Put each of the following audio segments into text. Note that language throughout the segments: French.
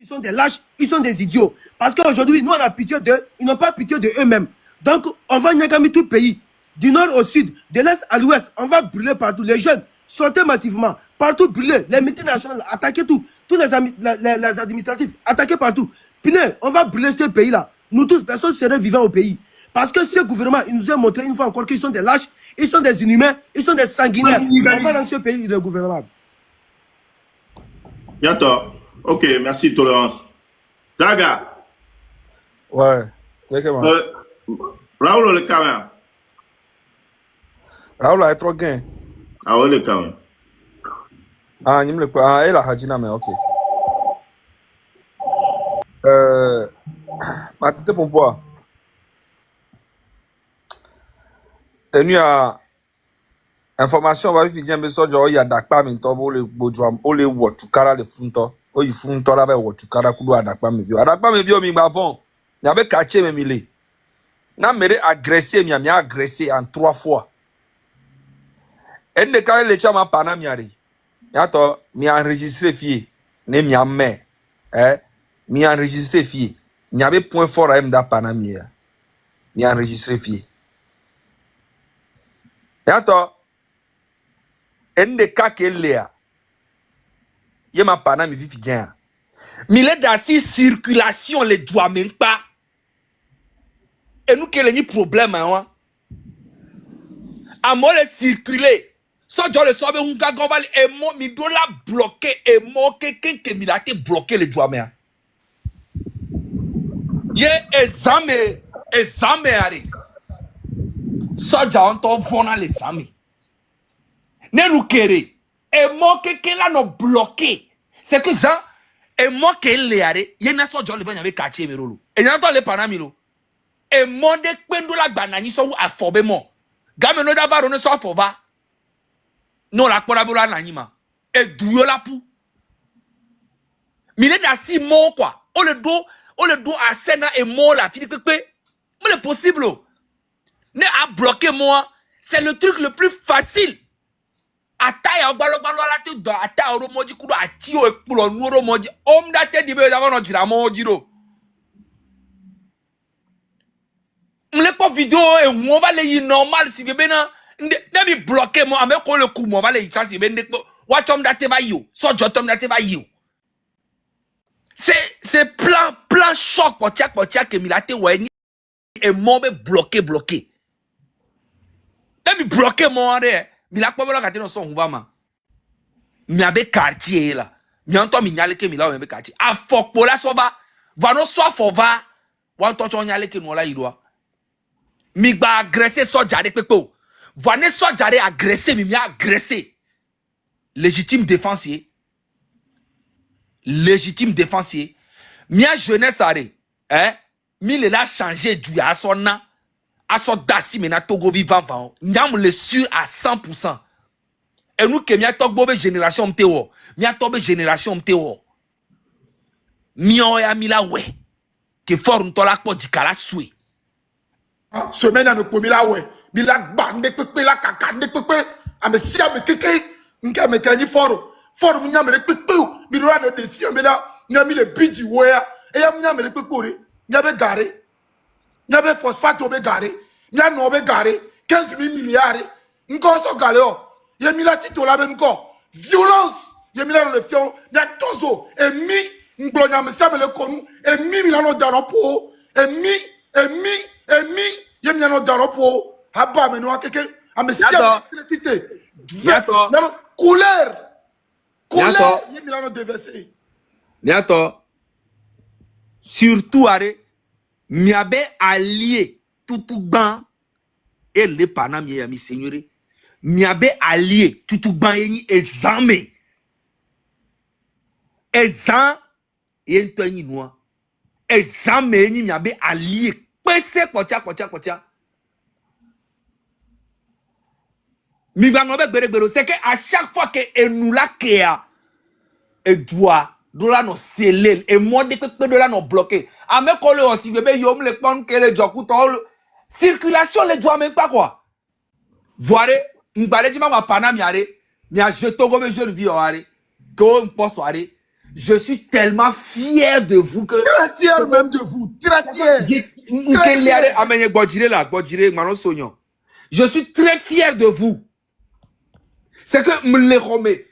Ils sont des lâches, ils sont des idiots. Parce qu'aujourd'hui, nous, on a pitié d'eux, ils n'ont pas pitié de eux-mêmes. Donc, on va nyagami tout le pays, du nord au sud, de l'est à l'ouest. On va brûler partout. Les jeunes, sortez massivement. Partout brûler. Les multinationales, attaquez tout. Tous les administratifs, attaquez partout. Pinez, on va brûler ce pays-là. Nous tous, personne ne serait vivant au pays. Parce que ce gouvernement, il nous a montré une fois encore qu'ils sont des lâches, ils sont des inhumains, ils sont des sanguinaires. On va dans ce pays le gouvernement. Bientôt. Ok, merci, Tolérance. Daga. Ouais. Raoul, le caméra. Raoul est trop gain. Ah ouais, le caméra. Ah, il me le quoi? Ah, il a Hajina, mais ok. Ma tête pour moi. Et nous, information, on va finir, mais ça, il y a d'accord, mais toi, le bourgeois, on les voit, tout cara, les funtos. Oh, ils font tout là-bas, tout cara, coup, à d'accord, mais vieux. À d'accord, mais vieux, mais avant, il y avait quartier, mais il est. N'a méré agressé, mais agressé en 3 fois. Et ne quand les chama panam yari. Yato, mi enregistré fille. Ne mi amé. Mi enregistré fille. Mi avait point fort à m'da panam ya. Mi enregistré fille. Yato, en de cas que léa. Yema panam vifi bien. Mi le d'assis circulation les doigts même pas. Et nous quel est le problème hein? À moi le circuler. So je le sobe hunga goval et moi mi dola bloqué et moi quelqu'un qui m'a été bloqué les doigts mais. Ye exame ari. So ja on to vona les amis. Ne nous kéré. Et moi quelqu'un là no bloqué. C'est que Jean et moi qu'elle les ari, ye na so je le venya avec quartier mi rolo. Et na to le panamilo. Et moi de kwendo la banani so afobe mo. Game no da varo ne so afova. Non la korabola nanima. Et douyo la pou. Mine da si mon quoi. On le do à Sena et mon la fini pepe. Mais le possible. Ne a bloqué moi. C'est le truc le plus facile. Ataya obalo la te do ata oro moji kudo ati o ekpulo nuoro moji. Om da te dibe da wono jira moji do. Mle po vidéo et on va les normal si bébé na ne mi bloqué moi avec le coup moi va les chance bébé watch om da te va yo. So jotom da te va yo. C'est plan choc pour tia que milate ouais et moi be bloqué. Ne mi bloqué moi re mila ko bela ka te no so huva ma. Mi abe quartier là. Mi anto mi nyale ke mila o be quartier. A fok po la so va no so afova. Wan to cho nyale ke no la yidwa. Mi ba agressé soja de pepo. Voine soja de agressé mi agressé. Légitime défensier. Mia jeunesse are. Mi le la changé du à son na. À son dassi mena Togo vivant van. Nyam le sûr à 100%. Et nous que mia tok bobe génération mteo. Mia tobe génération mteo. Mi o ya mi la we. Que fort ntola ko dikala sui. Semaine à me commis là ouais, mais la bande pepe la caca de pepe, à me si à me keke, n'ka me kani fort, m'nya me pepe, mais doit de défi mais là, n'ya mis le bidji ouais, et y'a m'nya me pepe pourri, n'ya be garé, n'ya be phosphate au be garé, n'ya no be garé, 15 000 milliards, n'ko so garé oh, y'a mis la tito la même corps, violence, y'a mis là dans le fion, n'ya tozo, et mi, n'ko n'ya me sa me le konu, et mi la no dans po, et mi, yem nyano daropo haba me no keke amesia tite couleur yem nyano déversé Niato surtout are miabe allié tutugban et le panam ya mi seigneur miabe allié tutugban yeni exame yento yeni noa exame yeni miabe allié pese kotia. Mi bango be gbere c'est que à chaque fois que nous la kea et doit dola no selel et moi de pepe dola no bloqué a me kole aussi bébé yom le pon que le joku to circulation les doit même pas quoi voir m'bale di ma pana mi are mi a jeto go be jeune vie are ko m'po soare je suis tellement fier de vous que... Très fier même de vous. Très fier. Je suis très fier de vous. C'est que me les remets.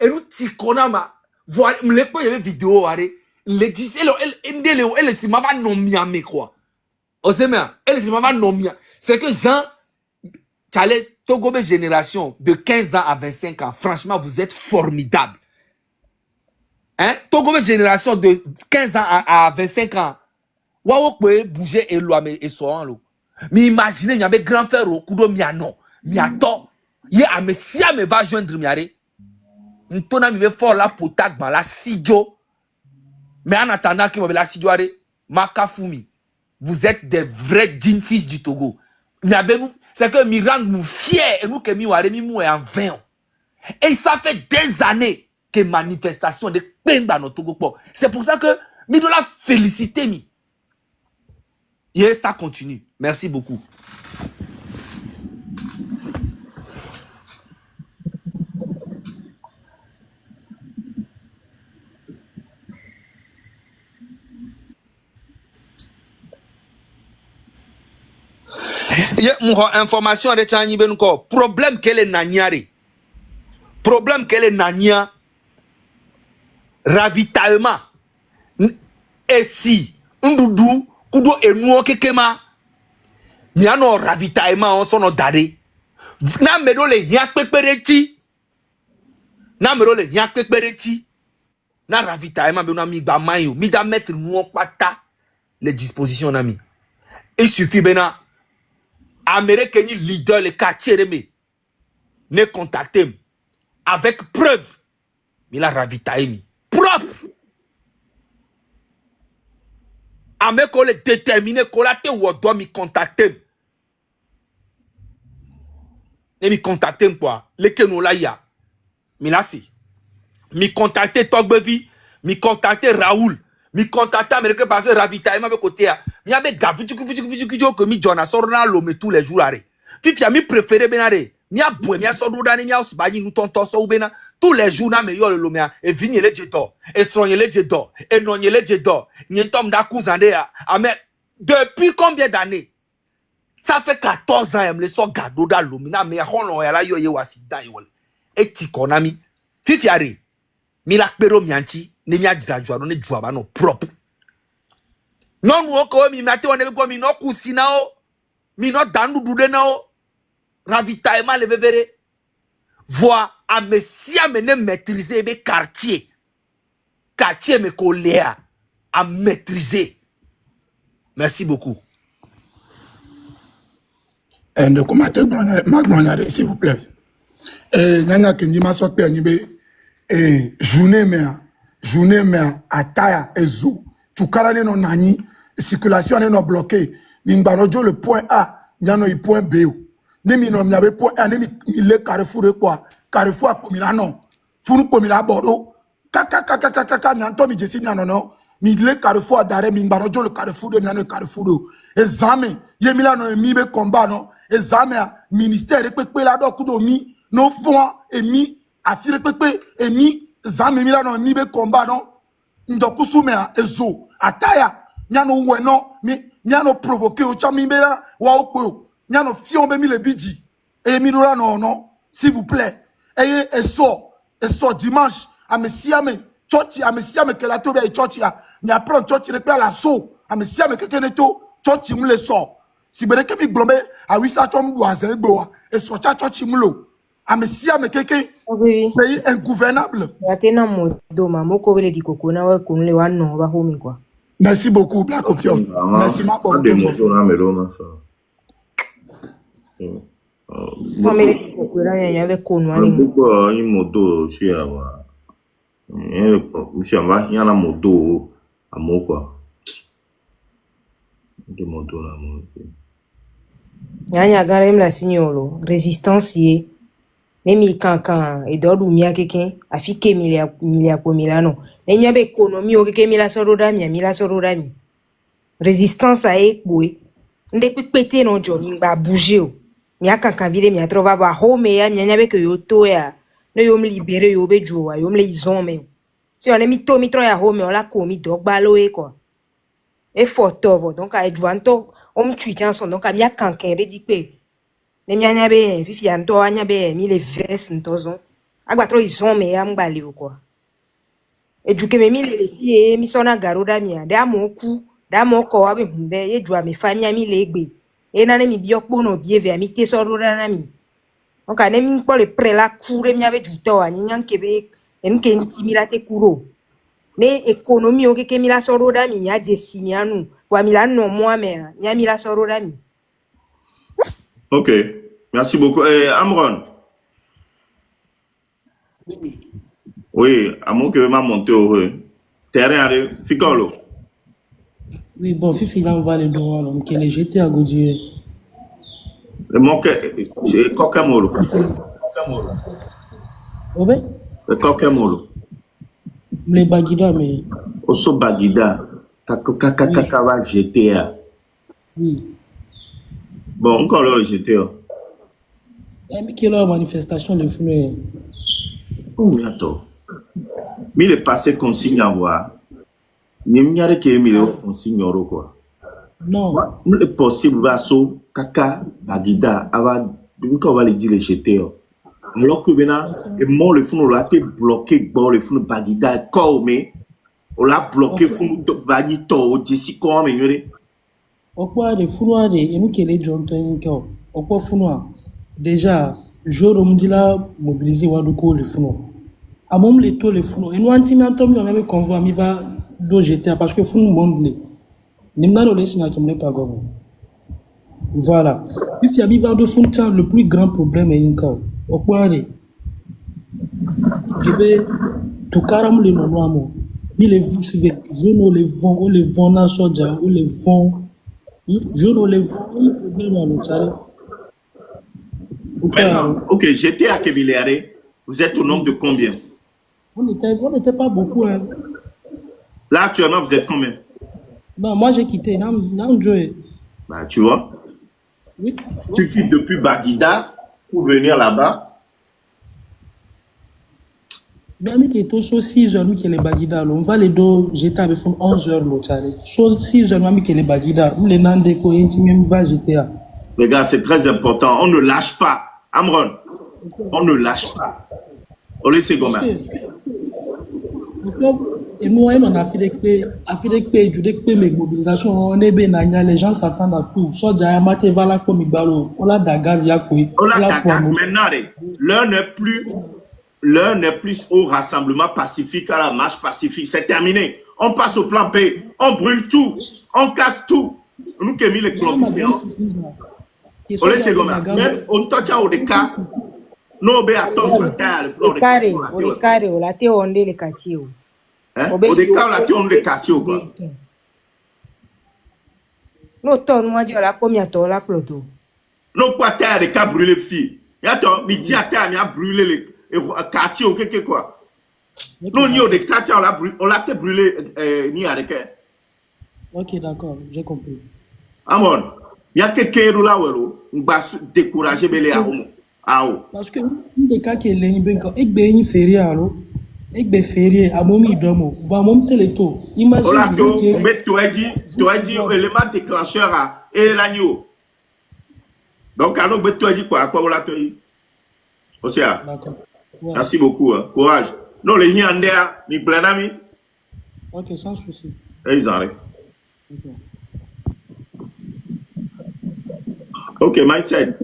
Et nous tikonama. Voilà, me les pas y vidéo arrêt. Les disent elle si m'a va non miami quoi. Osema, elle si m'a va non mia. C'est que Jean Tchale Togobe génération de 15 ans à 25 ans. Franchement, vous êtes formidables. Hein? Togobe génération de 15 ans à 25 ans. Waouh, peut bouger et l'homme et son l'eau. Mais imaginez, il y avait grand frère au kudo miano, miato. Il y a mais si me va joindre miare. Ntona mi be fort là pour tag dans la sidio. Mais en attendant qu'il me la sidio are, Makafumi. Vous êtes des vrais dignes fils du Togo. C'est que mi rend nous fiers et nous que mi ware mi mou en 20 ans. Et ça fait des années que manifestation de peine dans notre Togo. C'est pour ça que mi doit la féliciter mi. Et ça continue. Merci beaucoup. Mon information de Tchani Benuko. Problème qu'elle est naniare. Problème qu'elle est nania. Ravitaillement. Et si, ndoudou, kudo et nous kekema. Niano ravitaillement, on s'en dade. Na medo le nyak pepereti. Na medo le nyak pepereti. Na ravitaillement, ben mi ba mayo. Mi da mettre nous pata les dispositions nami. Il suffit bena. Américain leader le quartier me contacter avec preuve. Il a ravitaillé propre. Américain le déterminé qu'on a te ou doit me contacter. Et me contacter quoi? Le que nous là ya. Mais là si. Me contacter Togbevi, me contacter Raoul. Mi contacte américain parce que ravitaillement avec côté a mi abe gavu que mi jona sorna lo me tous les jours are fifi mi préféré benare mi abou mi asodo dani mi ausbaji nous tonton so bena tous les jours na me yo lo me e vigné le jeto e sonye le jeto e nonye le jeto ni tom da cousande a mais depuis combien d'années? Ça fait 14 ans me le so gado da lo mi na me hono ya la yo ye wasida yo e ti konami fifi are mi la pero mianchi ne mi adira jwa ne jwa ba no propre non wo ko mi mate won ko mi no kusina o mi no dandu dude na o ravitaillement le vevere voix à messia me ne maîtriser be quartier me colère à maîtriser. Merci beaucoup. De commenter ma s'il vous plaît. Nyanga kendi ma so pe ni be journée mais ataya ezo tukarane no nani circulation ne no bloqué nimbanojo le point A nyano i point B ne mi no miabe point A ne mi le carrefour quoi carrefour akomira non funu komira bordeaux kaka nyanto mi jesi nyano no mi le carrefour dare mi mbanojo le carrefour de nyano carrefour examen yemila no mi be combat no examen ministère pepe la do kudo mi no fond et mi afire pepe et mi zame mi la no mi be combat non ndokusume ezo ataya nyano weno mi nyano provoquer o chami be la wa okpo nyano fion be mi le bidji et mi la non s'il vous plaît et so dimanche à mesiame church à mesiame que la tobe church ya ni apprend church repère la so à mesiame que keneto church mu le so si bere ke mi glombe a wisa chom do azegbo et so church mu lo à mesiame keke Oui. pays ingouvernable. Merci beaucoup, Black Opium. Merci, ma bonne. Résistance même quand et d'ordre mia quelqu'un a fait que milia pour Milano et il y a économie au que mila sorora mi résistance à ekboé ndé pété non jomi ba bouger mia quand vile mia trova ba home ya mia nyabe que yo to ya no yo me libérer yo be joa yo me les hommes Si on est mis to mitro ya home, on l'a commis dog baloé quoi. Et photo, donc à Edwanto, on me tue quand son donc à mia canquin de dipé. Les mianya be, fifi anto anya be, mi les vestes n'tozon. Agba trop ils ont mais am bali ou quoi. Et du que me mi les filles, mi sona garoda mia, de mon cou, da mon corps avec hunde, et du à mes familles mi legbe. Et nane mi biok bono bie vers mi te sorora na mi. Donc à nemi pour le pré la cour mi avec du temps, ni nyan kebe, en kenti mi la te kuro. Ne économie o que mi la sorora mi nya jesi mi anu, wa mi la no moi mais nya mi la sorora mi. Ok, merci beaucoup. Amron, oui, à mon que m'a monté au terrain de Ficolo. Oui, bon, Fifi, là, on va les droits, donc elle est jetée à Gaudier. Le mon que c'est Coquemolo. Oui, Le Coquemolo. les Bagida, mais Oso Bagida. Kaka va GTA. oui. Bon, encore là, GTA. Mais quelle est la manifestation de Founé? Oh, mais attends. Mais il est passé consigne à voir. Il n'y a rien qui est mis consigne au quoi. Non, Il est possible, va so, Kaka, Bagida, avant, on va le dire les GTA. Alors que maintenant, le mot le fond, on l'a été bloqué, bon, le fond, Bagida, mais on l'a bloqué, fond, Bagida, au Jessi, comment, mais pourquoi les Founois, et nous qui les gens ont pourquoi Founois? Déjà, je me là, mobiliser Wadouko, les Founois. À mon les taux, les Founois. Et nous, anti-mentom, on avait convoi, il va do GTA, parce que Founois, monde les. Nimna le laisse n'a pas gomme. Voilà. Puis il y a de fond le plus grand problème est encore. Pourquoi je vais tout carrément les noms. Il les vous savez, je ne les vends, ou les vends dans soja, ou les vends. Je ne les vends, il problème à l'autre. Maintenant, ok, j'étais à Kemiléré. Vous êtes au nombre de combien? On n'était pas beaucoup. Hein. Là, actuellement, vous êtes combien? Non, moi j'ai quitté. Non, Joe. Bah, tu vois. Oui. Tu quittes depuis Bagida pour venir là-bas. Mais qui est aussi 6 heures, qui est les Bagida. On va les deux, j'étais avec 11 heures, l'autre. 6 heures, qui est les Bagida. On les nande, quoi, même va GTA. Les gars, c'est très important. On ne lâche pas. Amron, on ne lâche pas. On laisse Goma. Et moi, on a fait des pays, mes mobilisations, on est bien, les gens s'attendent à tout. Soit Diamate va là comme Ibalo, on a da gaz, on a da gaz maintenant. L'heure n'est plus au rassemblement pacifique, à la marche pacifique. C'est terminé. On passe au plan B. On brûle tout. On casse tout. Nous qui avons mis les clubs. On laisse Goma. Même on touche au cas. Non, mais attends, Le carré, la te onde le catio. Au décal, la te onde le catio, quoi. No ton moi la combien to la ploto. Non, quoi, terre de cas brûlé, fille. Attends, midi à terre, il a brûlé les quartiers ou quelque quoi. Non, ni au des quartiers, on l'a brûlé, ni avec elle. Ok, d'accord, j'ai compris. Amon, il y a quelqu'un là où on va décourager les armes. Parce que des cas qui est là, il y a une férie alors. Il y a une férie à mon idomo. Va monter les taux. Imagine. Mais tu as dit, l'élément déclencheur et l'agneau. Donc, alors, tu as dit quoi? À quoi on l'a dit? Osia. D'accord. Merci beaucoup. Courage. Non, les Nyandés, les Blanami. Ok, sans souci. Ils arrivent. Ok, mindset.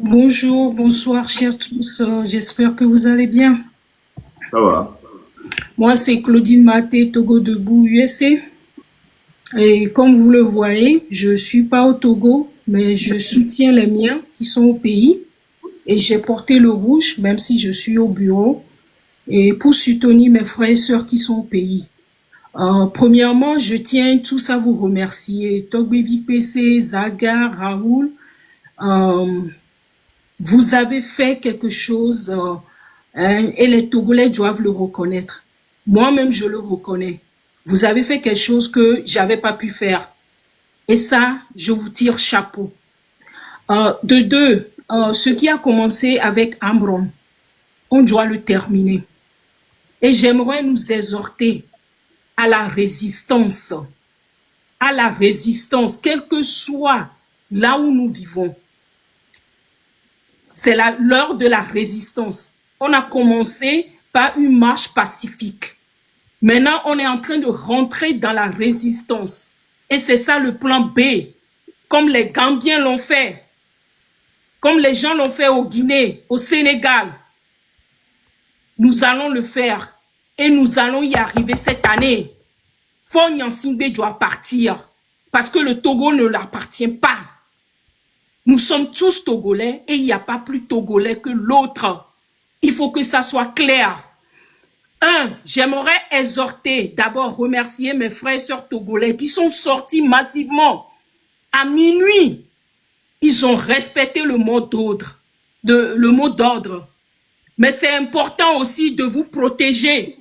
Bonjour, bonsoir, chers tous. J'espère que vous allez bien. Ça va. Moi, c'est Claudine Maté, Togo Debout, USA. Et comme vous le voyez, je suis pas au Togo, mais je soutiens les miens qui sont au pays. Et j'ai porté le rouge, même si je suis au bureau, et pour soutenir mes frères et sœurs qui sont au pays. Premièrement, je tiens tous à vous remercier. Togbevik PC, Zaga, Raoul, vous avez fait quelque chose et les Togolais doivent le reconnaître. Moi-même, je le reconnais. Vous avez fait quelque chose que j'avais pas pu faire. Et ça, je vous tire chapeau. De deux, ce qui a commencé avec Ambron, on doit le terminer. Et j'aimerais nous exhorter à la résistance, quel que soit là où nous vivons. C'est l'heure de la résistance. On a commencé par une marche pacifique. Maintenant, on est en train de rentrer dans la résistance. Et c'est ça le plan B, comme les Gambiens l'ont fait, comme les gens l'ont fait au Guinée, au Sénégal. Nous allons le faire et nous allons y arriver cette année. Faure Gnassingbé doit partir parce que le Togo ne l'appartient pas. Nous sommes tous Togolais et il n'y a pas plus Togolais que l'autre. Il faut que ça soit clair. J'aimerais exhorter, d'abord remercier mes frères et sœurs togolais qui sont sortis massivement à minuit. Ils ont respecté le mot d'ordre. Mais c'est important aussi de vous protéger.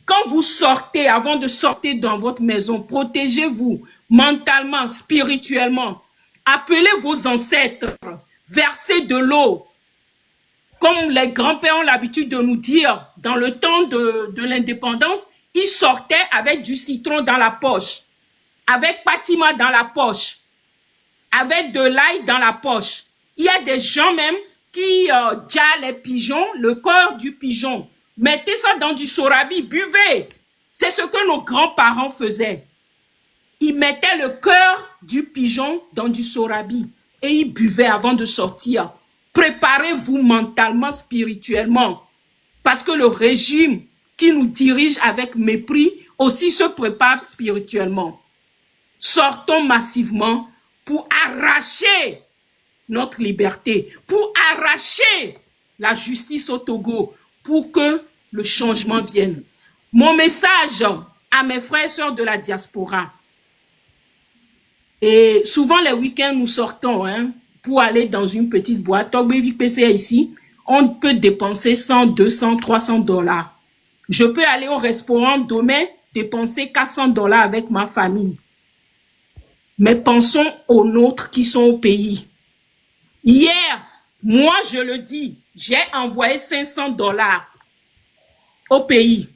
Quand vous sortez, avant de sortir dans votre maison, protégez-vous mentalement, spirituellement. Appelez vos ancêtres, versez de l'eau. Comme les grands-pères ont l'habitude de nous dire, dans le temps de l'indépendance, ils sortaient avec du citron dans la poche, avec patima dans la poche, avec de l'ail dans la poche. Il y a des gens même qui déjà les pigeons, le corps du pigeon, mettez ça dans du sorabi, buvez. C'est ce que nos grands-parents faisaient. Ils mettaient le cœur du pigeon dans du sorabi et ils buvaient avant de sortir. Préparez-vous mentalement, spirituellement, parce que le régime qui nous dirige avec mépris aussi se prépare spirituellement. Sortons massivement pour arracher notre liberté, pour arracher la justice au Togo, pour que le changement vienne. Mon message à mes frères et sœurs de la diaspora, et souvent les week-ends nous sortons, pour aller dans une petite boîte, Togbevi PC ici, on peut dépenser 100, 200, 300 $. Je peux aller au restaurant demain, dépenser 400 $ avec ma famille. Mais pensons aux nôtres qui sont au pays. Hier, moi je le dis, j'ai envoyé 500 $ au pays.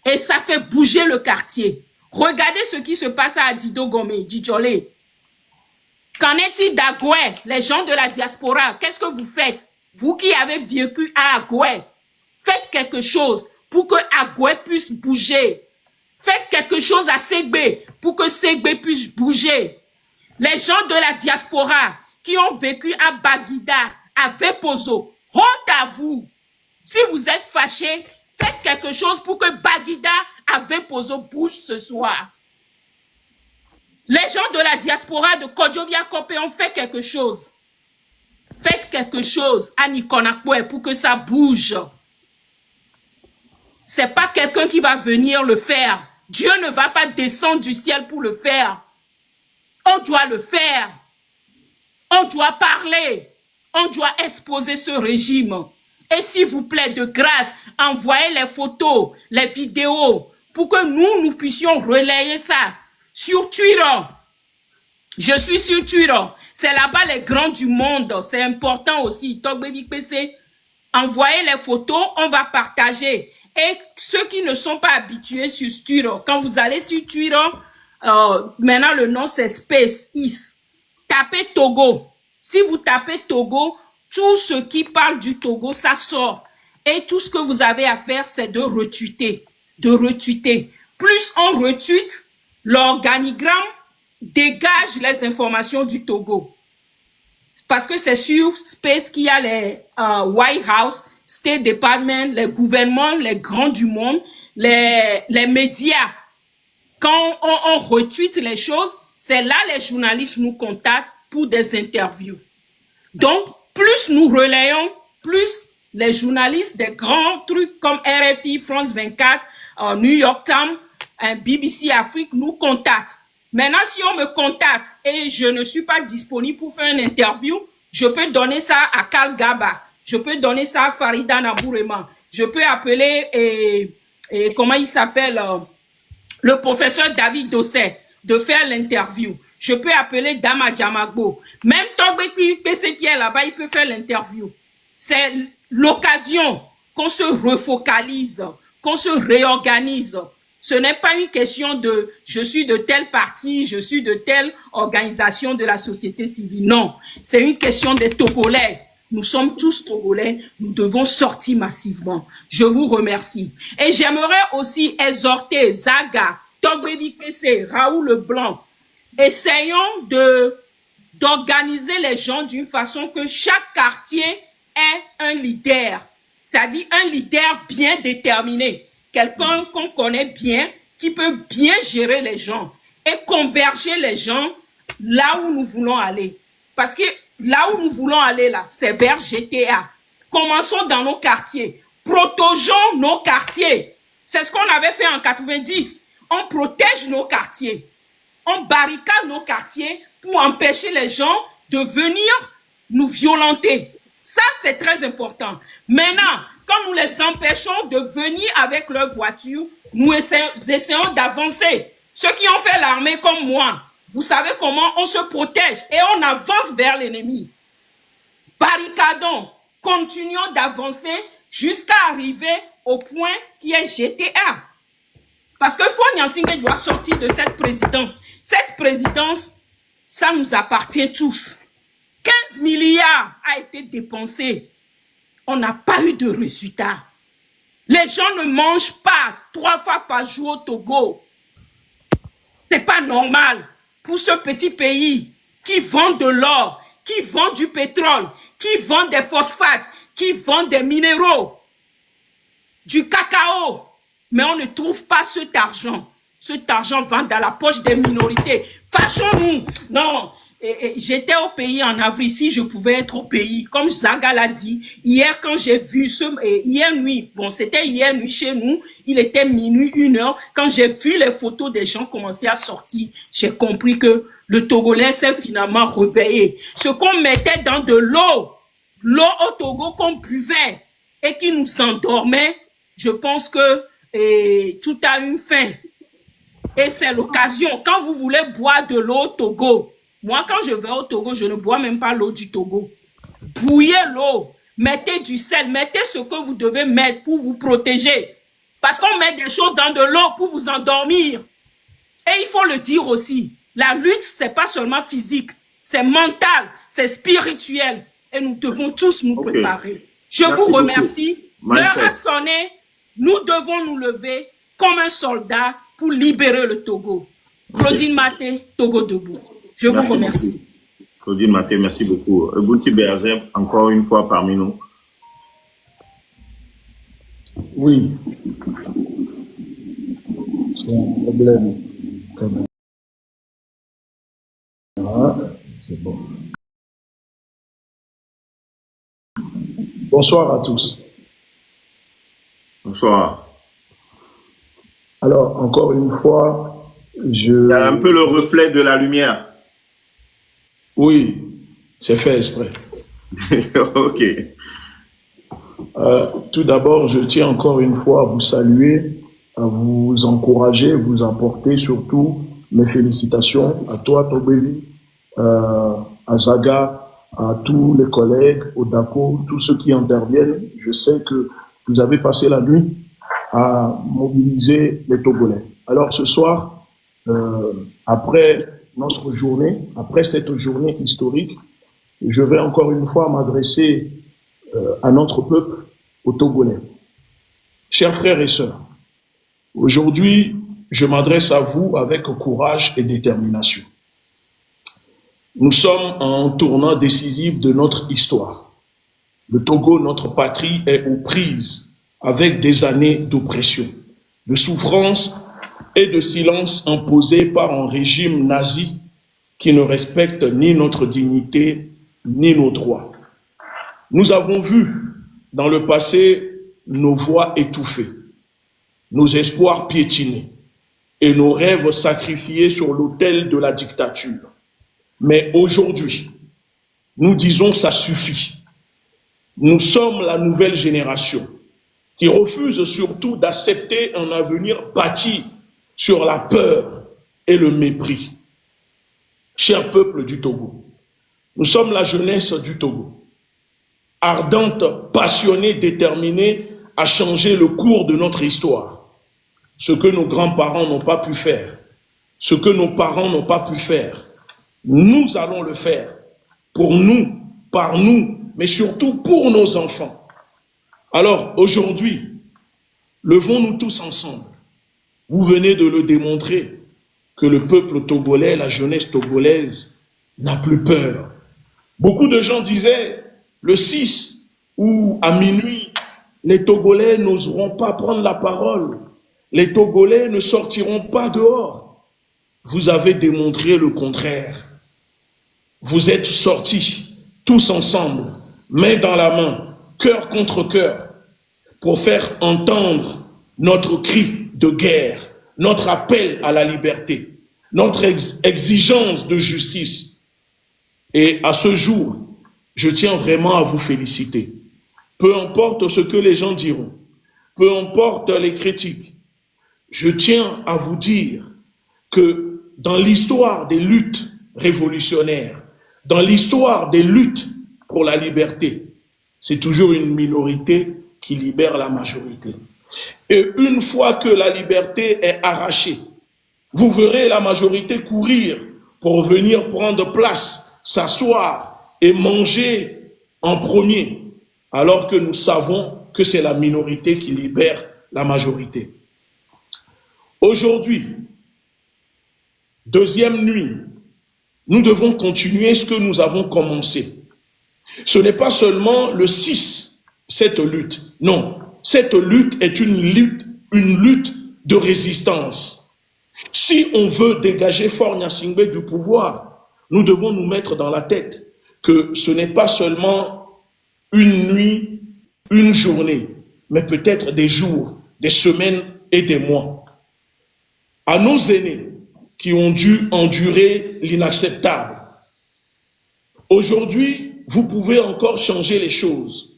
Et ça fait bouger le quartier. Regardez ce qui se passe à Dido Gome, Djidjolé. Qu'en est-il d'Agoué, les gens de la diaspora? Qu'est-ce que vous faites? Vous qui avez vécu à Agoué, faites quelque chose pour que Agoué puisse bouger. Faites quelque chose à Ségbé pour que Ségbé puisse bouger. Les gens de la diaspora qui ont vécu à Baguida, à Vepozo, honte à vous. Si vous êtes fâchés, faites quelque chose pour que Baguida, à Vepozo bouge ce soir. Les gens de la diaspora de Kodjovia Kopé ont fait quelque chose. Faites quelque chose à Nikonakwe pour que ça bouge. C'est pas quelqu'un qui va venir le faire. Dieu ne va pas descendre du ciel pour le faire. On doit le faire. On doit parler. On doit exposer ce régime. Et s'il vous plaît, de grâce, envoyez les photos, les vidéos, pour que nous puissions relayer ça. Sur Twitter, je suis sur Twitter, c'est là-bas les grands du monde, c'est important aussi. Togbevi PC, envoyez les photos, on va partager. Et ceux qui ne sont pas habitués sur Twitter, quand vous allez sur Twitter, maintenant le nom c'est SpaceX, tapez Togo. Si vous tapez Togo, tout ce qui parle du Togo, ça sort. Et tout ce que vous avez à faire, c'est de retweeter, Plus on retweet, l'organigramme dégage les informations du Togo. Parce que c'est sur Space qu'il y a les White House, State Department, les gouvernements, les grands du monde, les médias. Quand on retweet les choses, c'est là les journalistes nous contactent pour des interviews. Donc, plus nous relayons, plus les journalistes des grands trucs comme RFI, France 24, New York Times, BBC Afrique nous contactent. Maintenant, si on me contacte et je ne suis pas disponible pour faire une interview, je peux donner ça à Karl Gaba, je peux donner ça à Farida Nabourema, je peux appeler, comment il s'appelle, le professeur David Dosset, de faire l'interview. Je peux appeler Dama Djamagbo. Même Togbe PC qui est là-bas, il peut faire l'interview. C'est l'occasion qu'on se refocalise, qu'on se réorganise. Ce n'est pas une question de je suis de tel parti, je suis de telle organisation de la société civile. Non, c'est une question des Togolais. Nous sommes tous Togolais, nous devons sortir massivement. Je vous remercie. Et j'aimerais aussi exhorter Zaga, Togbevi PC, Raoul Leblanc. Essayons d'organiser les gens d'une façon que chaque quartier ait un leader. C'est-à-dire un leader bien déterminé. Quelqu'un qu'on connaît bien, qui peut bien gérer les gens et converger les gens là où nous voulons aller. Parce que là où nous voulons aller, là, c'est vers GTA. Commençons dans nos quartiers. Protégeons nos quartiers. C'est ce qu'on avait fait en 90. On protège nos quartiers. On barricade nos quartiers pour empêcher les gens de venir nous violenter. Ça, c'est très important. Maintenant, quand nous les empêchons de venir avec leur voiture, nous essayons d'avancer. Ceux qui ont fait l'armée comme moi, vous savez comment on se protège et on avance vers l'ennemi. Barricadons, continuons d'avancer jusqu'à arriver au point qui est GTA. Parce que Faure Gnassingbé doit sortir de cette présidence. Cette présidence, ça nous appartient tous. 15 milliards a été dépensé. On n'a pas eu de résultat. Les gens ne mangent pas 3 fois par jour au Togo. C'est pas normal pour ce petit pays qui vend de l'or, qui vend du pétrole, qui vend des phosphates, qui vend des minéraux, du cacao. Mais on ne trouve pas cet argent. Cet argent va dans la poche des minorités. Fâchons-nous. Non. J'étais au pays en avril. Si je pouvais être au pays, comme Zaga l'a dit, hier quand j'ai vu hier nuit, bon c'était hier nuit chez nous, il était minuit, 1h, quand j'ai vu les photos des gens commencer à sortir, j'ai compris que le Togolais s'est finalement réveillé. Ce qu'on mettait dans de l'eau au Togo qu'on buvait et qui nous endormait, je pense que tout a une fin. Et c'est l'occasion. Quand vous voulez boire de l'eau au Togo, moi, quand je vais au Togo, je ne bois même pas l'eau du Togo. Bouillez l'eau, mettez du sel, mettez ce que vous devez mettre pour vous protéger. Parce qu'on met des choses dans de l'eau pour vous endormir. Et il faut le dire aussi, la lutte, c'est pas seulement physique, c'est mental, c'est spirituel. Et nous devons tous nous préparer. Je vous remercie. L'heure a sonné. Nous devons nous lever comme un soldat pour libérer le Togo. Claudine Maté, Togo debout. Je vous remercie. Beaucoup. Claudine Maté, merci beaucoup. Bouti Berzeb, encore une fois parmi nous. Oui. C'est un problème. Ah, c'est bon. Bonsoir à tous. Bonsoir. Alors, encore une fois, Il y a un peu le reflet de la lumière. Oui, c'est fait exprès. Ok. Tout d'abord, je tiens encore une fois à vous saluer, à vous encourager, vous apporter surtout mes félicitations à toi, Togbevi, à Zaga, à tous les collègues, au DACO, tous ceux qui interviennent. Je sais que vous avez passé la nuit à mobiliser les Togolais. Alors ce soir, après notre journée, après cette journée historique, je vais encore une fois m'adresser à notre peuple, aux Togolais. Chers frères et sœurs, aujourd'hui, je m'adresse à vous avec courage et détermination. Nous sommes à un tournant décisif de notre histoire. Le Togo, notre patrie, est aux prises avec des années d'oppression, de souffrance et de silence imposés par un régime nazi qui ne respecte ni notre dignité, ni nos droits. Nous avons vu dans le passé nos voix étouffées, nos espoirs piétinés et nos rêves sacrifiés sur l'autel de la dictature. Mais aujourd'hui, nous disons ça suffit. Nous sommes la nouvelle génération qui refuse surtout d'accepter un avenir bâti sur la peur et le mépris. cher peuple du Togo. Nous sommes la jeunesse du Togo, ardente, passionnée, déterminée à changer le cours de notre histoire. Ce que nos grands-parents n'ont pas pu faire, ce que nos parents n'ont pas pu faire, nous allons le faire pour nous, par nous, mais surtout pour nos enfants. Alors aujourd'hui, levons-nous tous ensemble. Vous venez de le démontrer que le peuple togolais, la jeunesse togolaise n'a plus peur. Beaucoup de gens disaient le 6 ou à minuit, les Togolais n'oseront pas prendre la parole. Les Togolais ne sortiront pas dehors. Vous avez démontré le contraire. Vous êtes sortis tous ensemble, main dans la main, cœur contre cœur, pour faire entendre notre cri de guerre, notre appel à la liberté, notre exigence de justice. Et à ce jour, je tiens vraiment à vous féliciter. Peu importe ce que les gens diront, peu importe les critiques, je tiens à vous dire que dans l'histoire des luttes révolutionnaires, dans l'histoire des luttes pour la liberté, c'est toujours une minorité qui libère la majorité. Et une fois que la liberté est arrachée, vous verrez la majorité courir pour venir prendre place, s'asseoir et manger en premier, alors que nous savons que c'est la minorité qui libère la majorité. Aujourd'hui, deuxième nuit, nous devons continuer ce que nous avons commencé. Ce n'est pas seulement le 6, cette lutte. Non, cette lutte est une lutte de résistance. Si on veut dégager Faure Gnassingbé du pouvoir, nous devons nous mettre dans la tête que ce n'est pas seulement une nuit, une journée, mais peut-être des jours, des semaines et des mois. À nos aînés qui ont dû endurer l'inacceptable, aujourd'hui, vous pouvez encore changer les choses.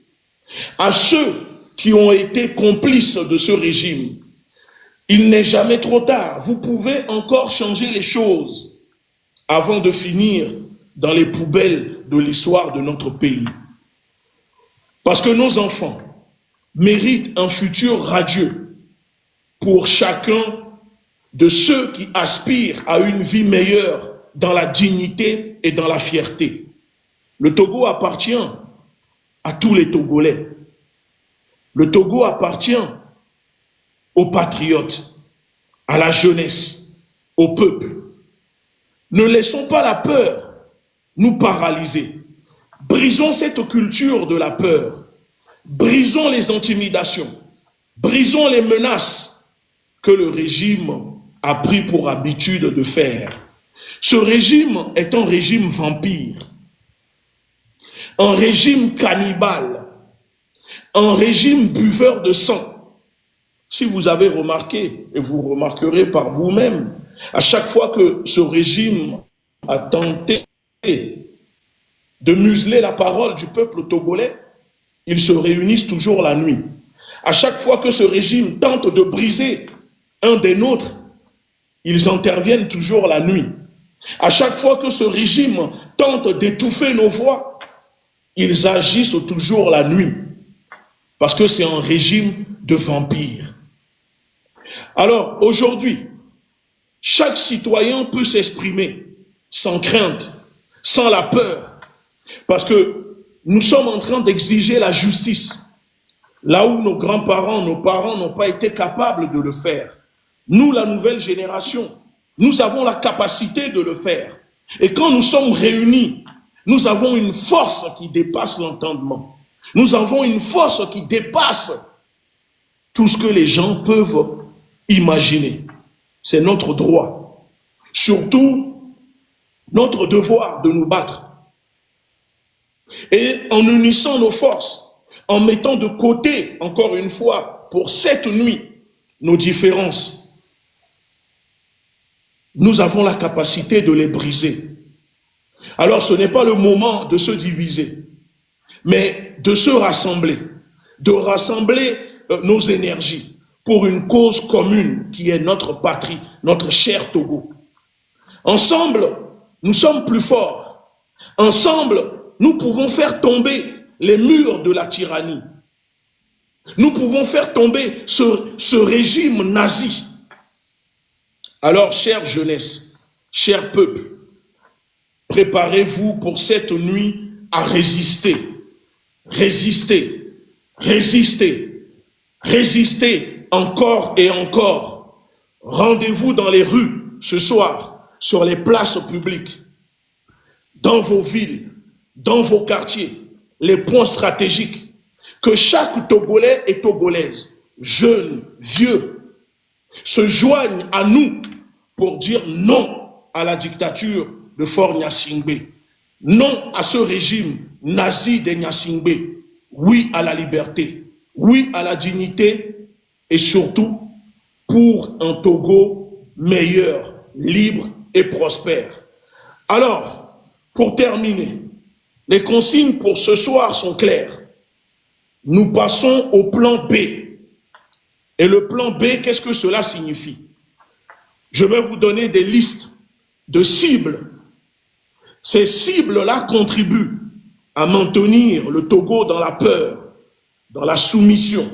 À ceux qui ont été complices de ce régime, il n'est jamais trop tard. Vous pouvez encore changer les choses avant de finir dans les poubelles de l'histoire de notre pays. Parce que nos enfants méritent un futur radieux pour chacun de ceux qui aspirent à une vie meilleure dans la dignité et dans la fierté. Le Togo appartient à tous les Togolais. Le Togo appartient aux patriotes, à la jeunesse, au peuple. Ne laissons pas la peur nous paralyser. Brisons cette culture de la peur. Brisons les intimidations. Brisons les menaces que le régime a pris pour habitude de faire. Ce régime est un régime vampire, un régime cannibale, un régime buveur de sang. Si vous avez remarqué, et vous remarquerez par vous-même, à chaque fois que ce régime a tenté de museler la parole du peuple togolais, ils se réunissent toujours la nuit. À chaque fois que ce régime tente de briser un des nôtres, ils interviennent toujours la nuit. À chaque fois que ce régime tente d'étouffer nos voix, ils agissent toujours la nuit. Parce que c'est un régime de vampires. Alors, aujourd'hui, chaque citoyen peut s'exprimer sans crainte, sans la peur, parce que nous sommes en train d'exiger la justice, là où nos grands-parents, nos parents n'ont pas été capables de le faire. Nous, la nouvelle génération, nous avons la capacité de le faire. Et quand nous sommes réunis, nous avons une force qui dépasse l'entendement. Nous avons une force qui dépasse tout ce que les gens peuvent imaginer. C'est notre droit. Surtout, notre devoir de nous battre. Et en unissant nos forces, en mettant de côté, encore une fois, pour cette nuit, nos différences, nous avons la capacité de les briser. Alors ce n'est pas le moment de se diviser, mais de se rassembler, de rassembler nos énergies pour une cause commune qui est notre patrie, notre cher Togo. Ensemble, Nous sommes plus forts. Ensemble, nous pouvons faire tomber les murs de la tyrannie. Nous pouvons faire tomber ce régime nazi. Alors, chère jeunesse, cher peuple, préparez-vous pour cette nuit à résister. Résister, résister, résister encore et encore. Rendez-vous dans les rues ce soir, sur les places publiques, dans vos villes, dans vos quartiers, les points stratégiques, que chaque Togolais et Togolaise, jeunes, vieux, se joignent à nous pour dire non à la dictature de Faure Gnassingbé, non à ce régime nazi de Gnassingbé, oui à la liberté, oui à la dignité et surtout pour un Togo meilleur, libre et prospère. Alors, pour terminer, les consignes pour ce soir sont claires. Nous passons au plan B. Et le plan B, qu'est-ce que cela signifie? Je vais vous donner des listes de cibles. Ces cibles-là contribuent à maintenir le Togo dans la peur, dans la soumission,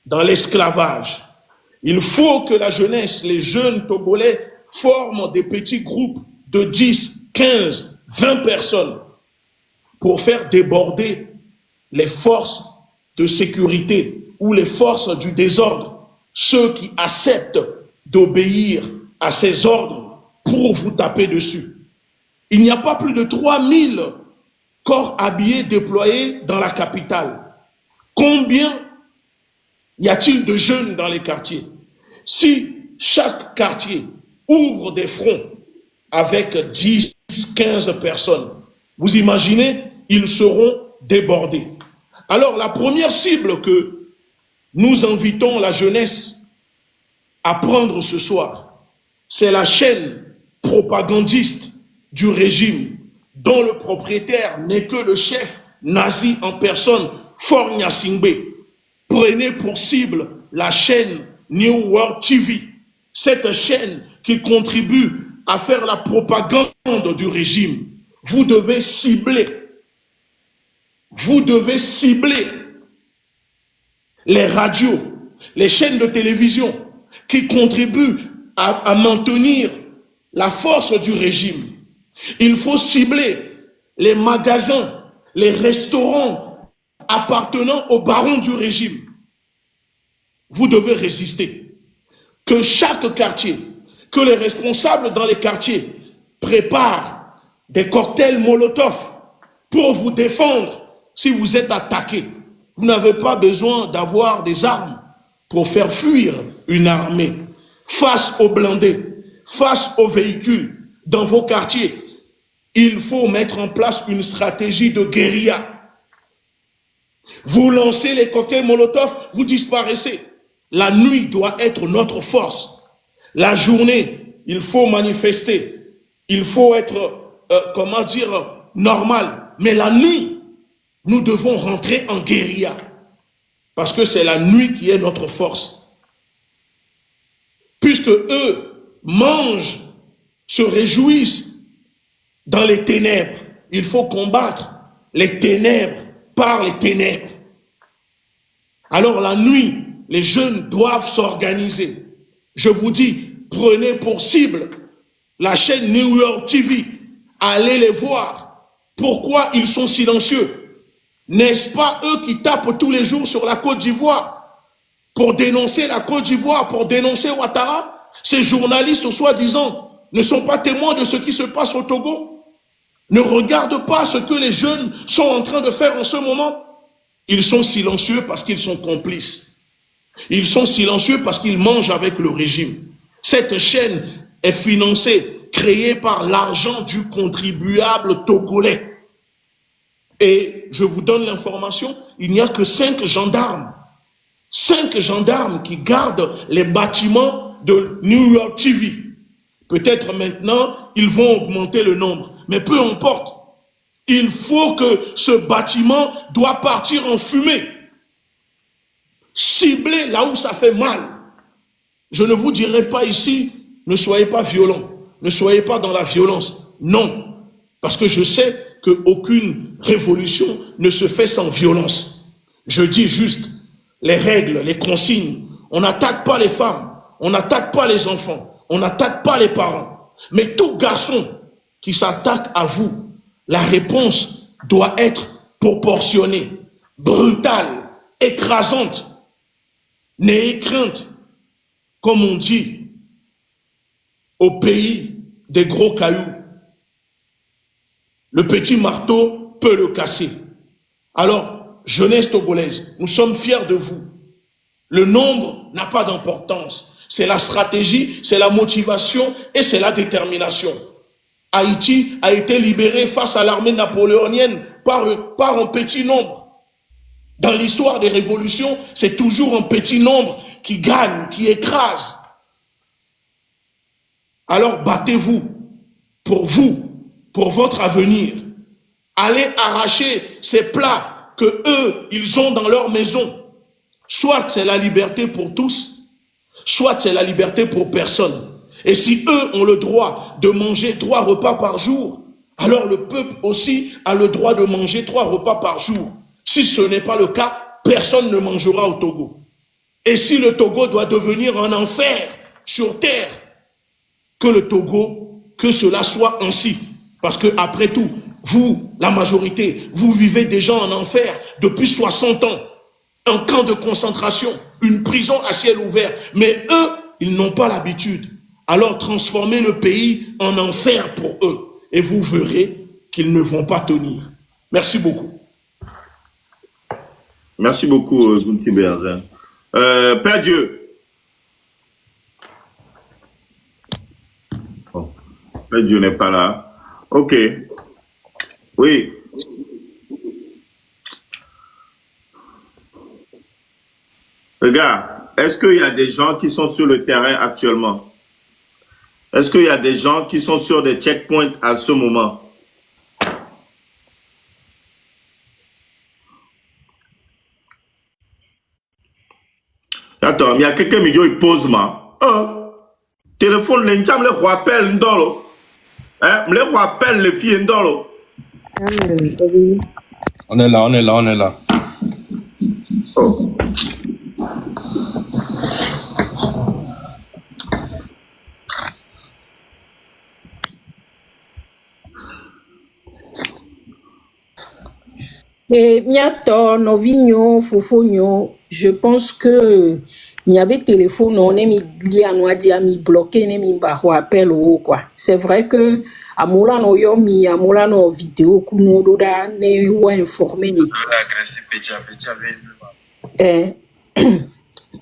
dans l'esclavage. Il faut que la jeunesse, les jeunes Togolais forment des petits groupes de 10, 15, 20 personnes pour faire déborder les forces de sécurité ou les forces du désordre, ceux qui acceptent d'obéir à ces ordres pour vous taper dessus. Il n'y a pas plus de 3000 corps habillés déployés dans la capitale. Combien y a-t-il de jeunes dans les quartiers? Si chaque quartier ouvre des fronts avec 10, 15 personnes, vous imaginez, ils seront débordés. Alors, la première cible que nous invitons la jeunesse à prendre ce soir, c'est la chaîne propagandiste du régime, dont le propriétaire n'est que le chef nazi en personne, Faure Gnassingbé. Prenez pour cible la chaîne New World TV, cette chaîne qui contribue à faire la propagande du régime. Vous devez cibler les radios, les chaînes de télévision qui contribuent à maintenir la force du régime. Il faut cibler les magasins, les restaurants appartenant aux barons du régime. Vous devez résister. Que chaque quartier, que les responsables dans les quartiers préparent des cocktails Molotov pour vous défendre si vous êtes attaqué. Vous n'avez pas besoin d'avoir des armes pour faire fuir une armée. Face aux blindés, face aux véhicules, dans vos quartiers, il faut mettre en place une stratégie de guérilla. Vous lancez les cocktails Molotov, vous disparaissez. La nuit doit être notre force. La journée, il faut manifester. Il faut être, normal. Mais la nuit, nous devons rentrer en guérilla. Parce que c'est la nuit qui est notre force. Puisque eux mangent, se réjouissent dans les ténèbres. Il faut combattre les ténèbres par les ténèbres. Alors la nuit, les jeunes doivent s'organiser. Je vous dis, prenez pour cible la chaîne New York TV. Allez les voir. Pourquoi ils sont silencieux? N'est-ce pas eux qui tapent tous les jours sur la Côte d'Ivoire pour dénoncer la Côte d'Ivoire, pour dénoncer Ouattara? Ces journalistes, soi-disant, ne sont pas témoins de ce qui se passe au Togo? Ne regardent pas ce que les jeunes sont en train de faire en ce moment? Ils sont silencieux parce qu'ils sont complices. Ils sont silencieux parce qu'ils mangent avec le régime. Cette chaîne est financée, créée par l'argent du contribuable togolais. Et je vous donne l'information, il n'y a que 5 gendarmes. 5 gendarmes qui gardent les bâtiments de New York TV. Peut-être maintenant, ils vont augmenter le nombre. Mais peu importe. Il faut que ce bâtiment doit partir en fumée. Ciblez là où ça fait mal. Je ne vous dirai pas ici, ne soyez pas violents. Ne soyez pas dans la violence. Non. Parce que je sais qu'aucune révolution ne se fait sans violence. Je dis juste les règles, les consignes. On n'attaque pas les femmes, on n'attaque pas les enfants, on n'attaque pas les parents. Mais tout garçon qui s'attaque à vous, la réponse doit être proportionnée, brutale, écrasante. N'ayez crainte, comme on dit, au pays des gros cailloux. Le petit marteau peut le casser. Alors, jeunesse togolaise, nous sommes fiers de vous. Le nombre n'a pas d'importance. C'est la stratégie, c'est la motivation et c'est la détermination. Haïti a été libéré face à l'armée napoléonienne par un petit nombre. Dans l'histoire des révolutions, c'est toujours un petit nombre qui gagne, qui écrase. Alors battez-vous, pour votre avenir. Allez arracher ces plats que eux, ils ont dans leur maison. Soit c'est la liberté pour tous, soit c'est la liberté pour personne. Et si eux ont le droit de manger 3 repas par jour, alors le peuple aussi a le droit de manger 3 repas par jour. Si ce n'est pas le cas, personne ne mangera au Togo. Et si le Togo doit devenir un enfer sur terre, que le Togo, que cela soit ainsi. Parce que après tout, vous, la majorité, vous vivez déjà en enfer depuis 60 ans. Un camp de concentration, une prison à ciel ouvert. Mais eux, ils n'ont pas l'habitude. Alors transformez le pays en enfer pour eux. Et vous verrez qu'ils ne vont pas tenir. Merci beaucoup. Merci beaucoup, Zunti Béazen. Père Dieu. Oh, Père Dieu n'est pas là. Ok. Oui. Regarde, est-ce qu'il y a des gens qui sont sur le terrain actuellement? Est-ce qu'il y a des gens qui sont sur des checkpoints à ce moment? Attends, il y a quelqu'un qui pose moi. Téléphone, les gens me le rappellent ndolo. Hein, me le rappellent les filles ndolo. On est là. Oh. Et miato novinho fofonho, je pense que mi avait téléphone on est mi gliano dit mi bloqué ne mi ba appel ou quoi. C'est vrai que à mola no yo mi à mola no vidéo kuno doda ne wa informer mi.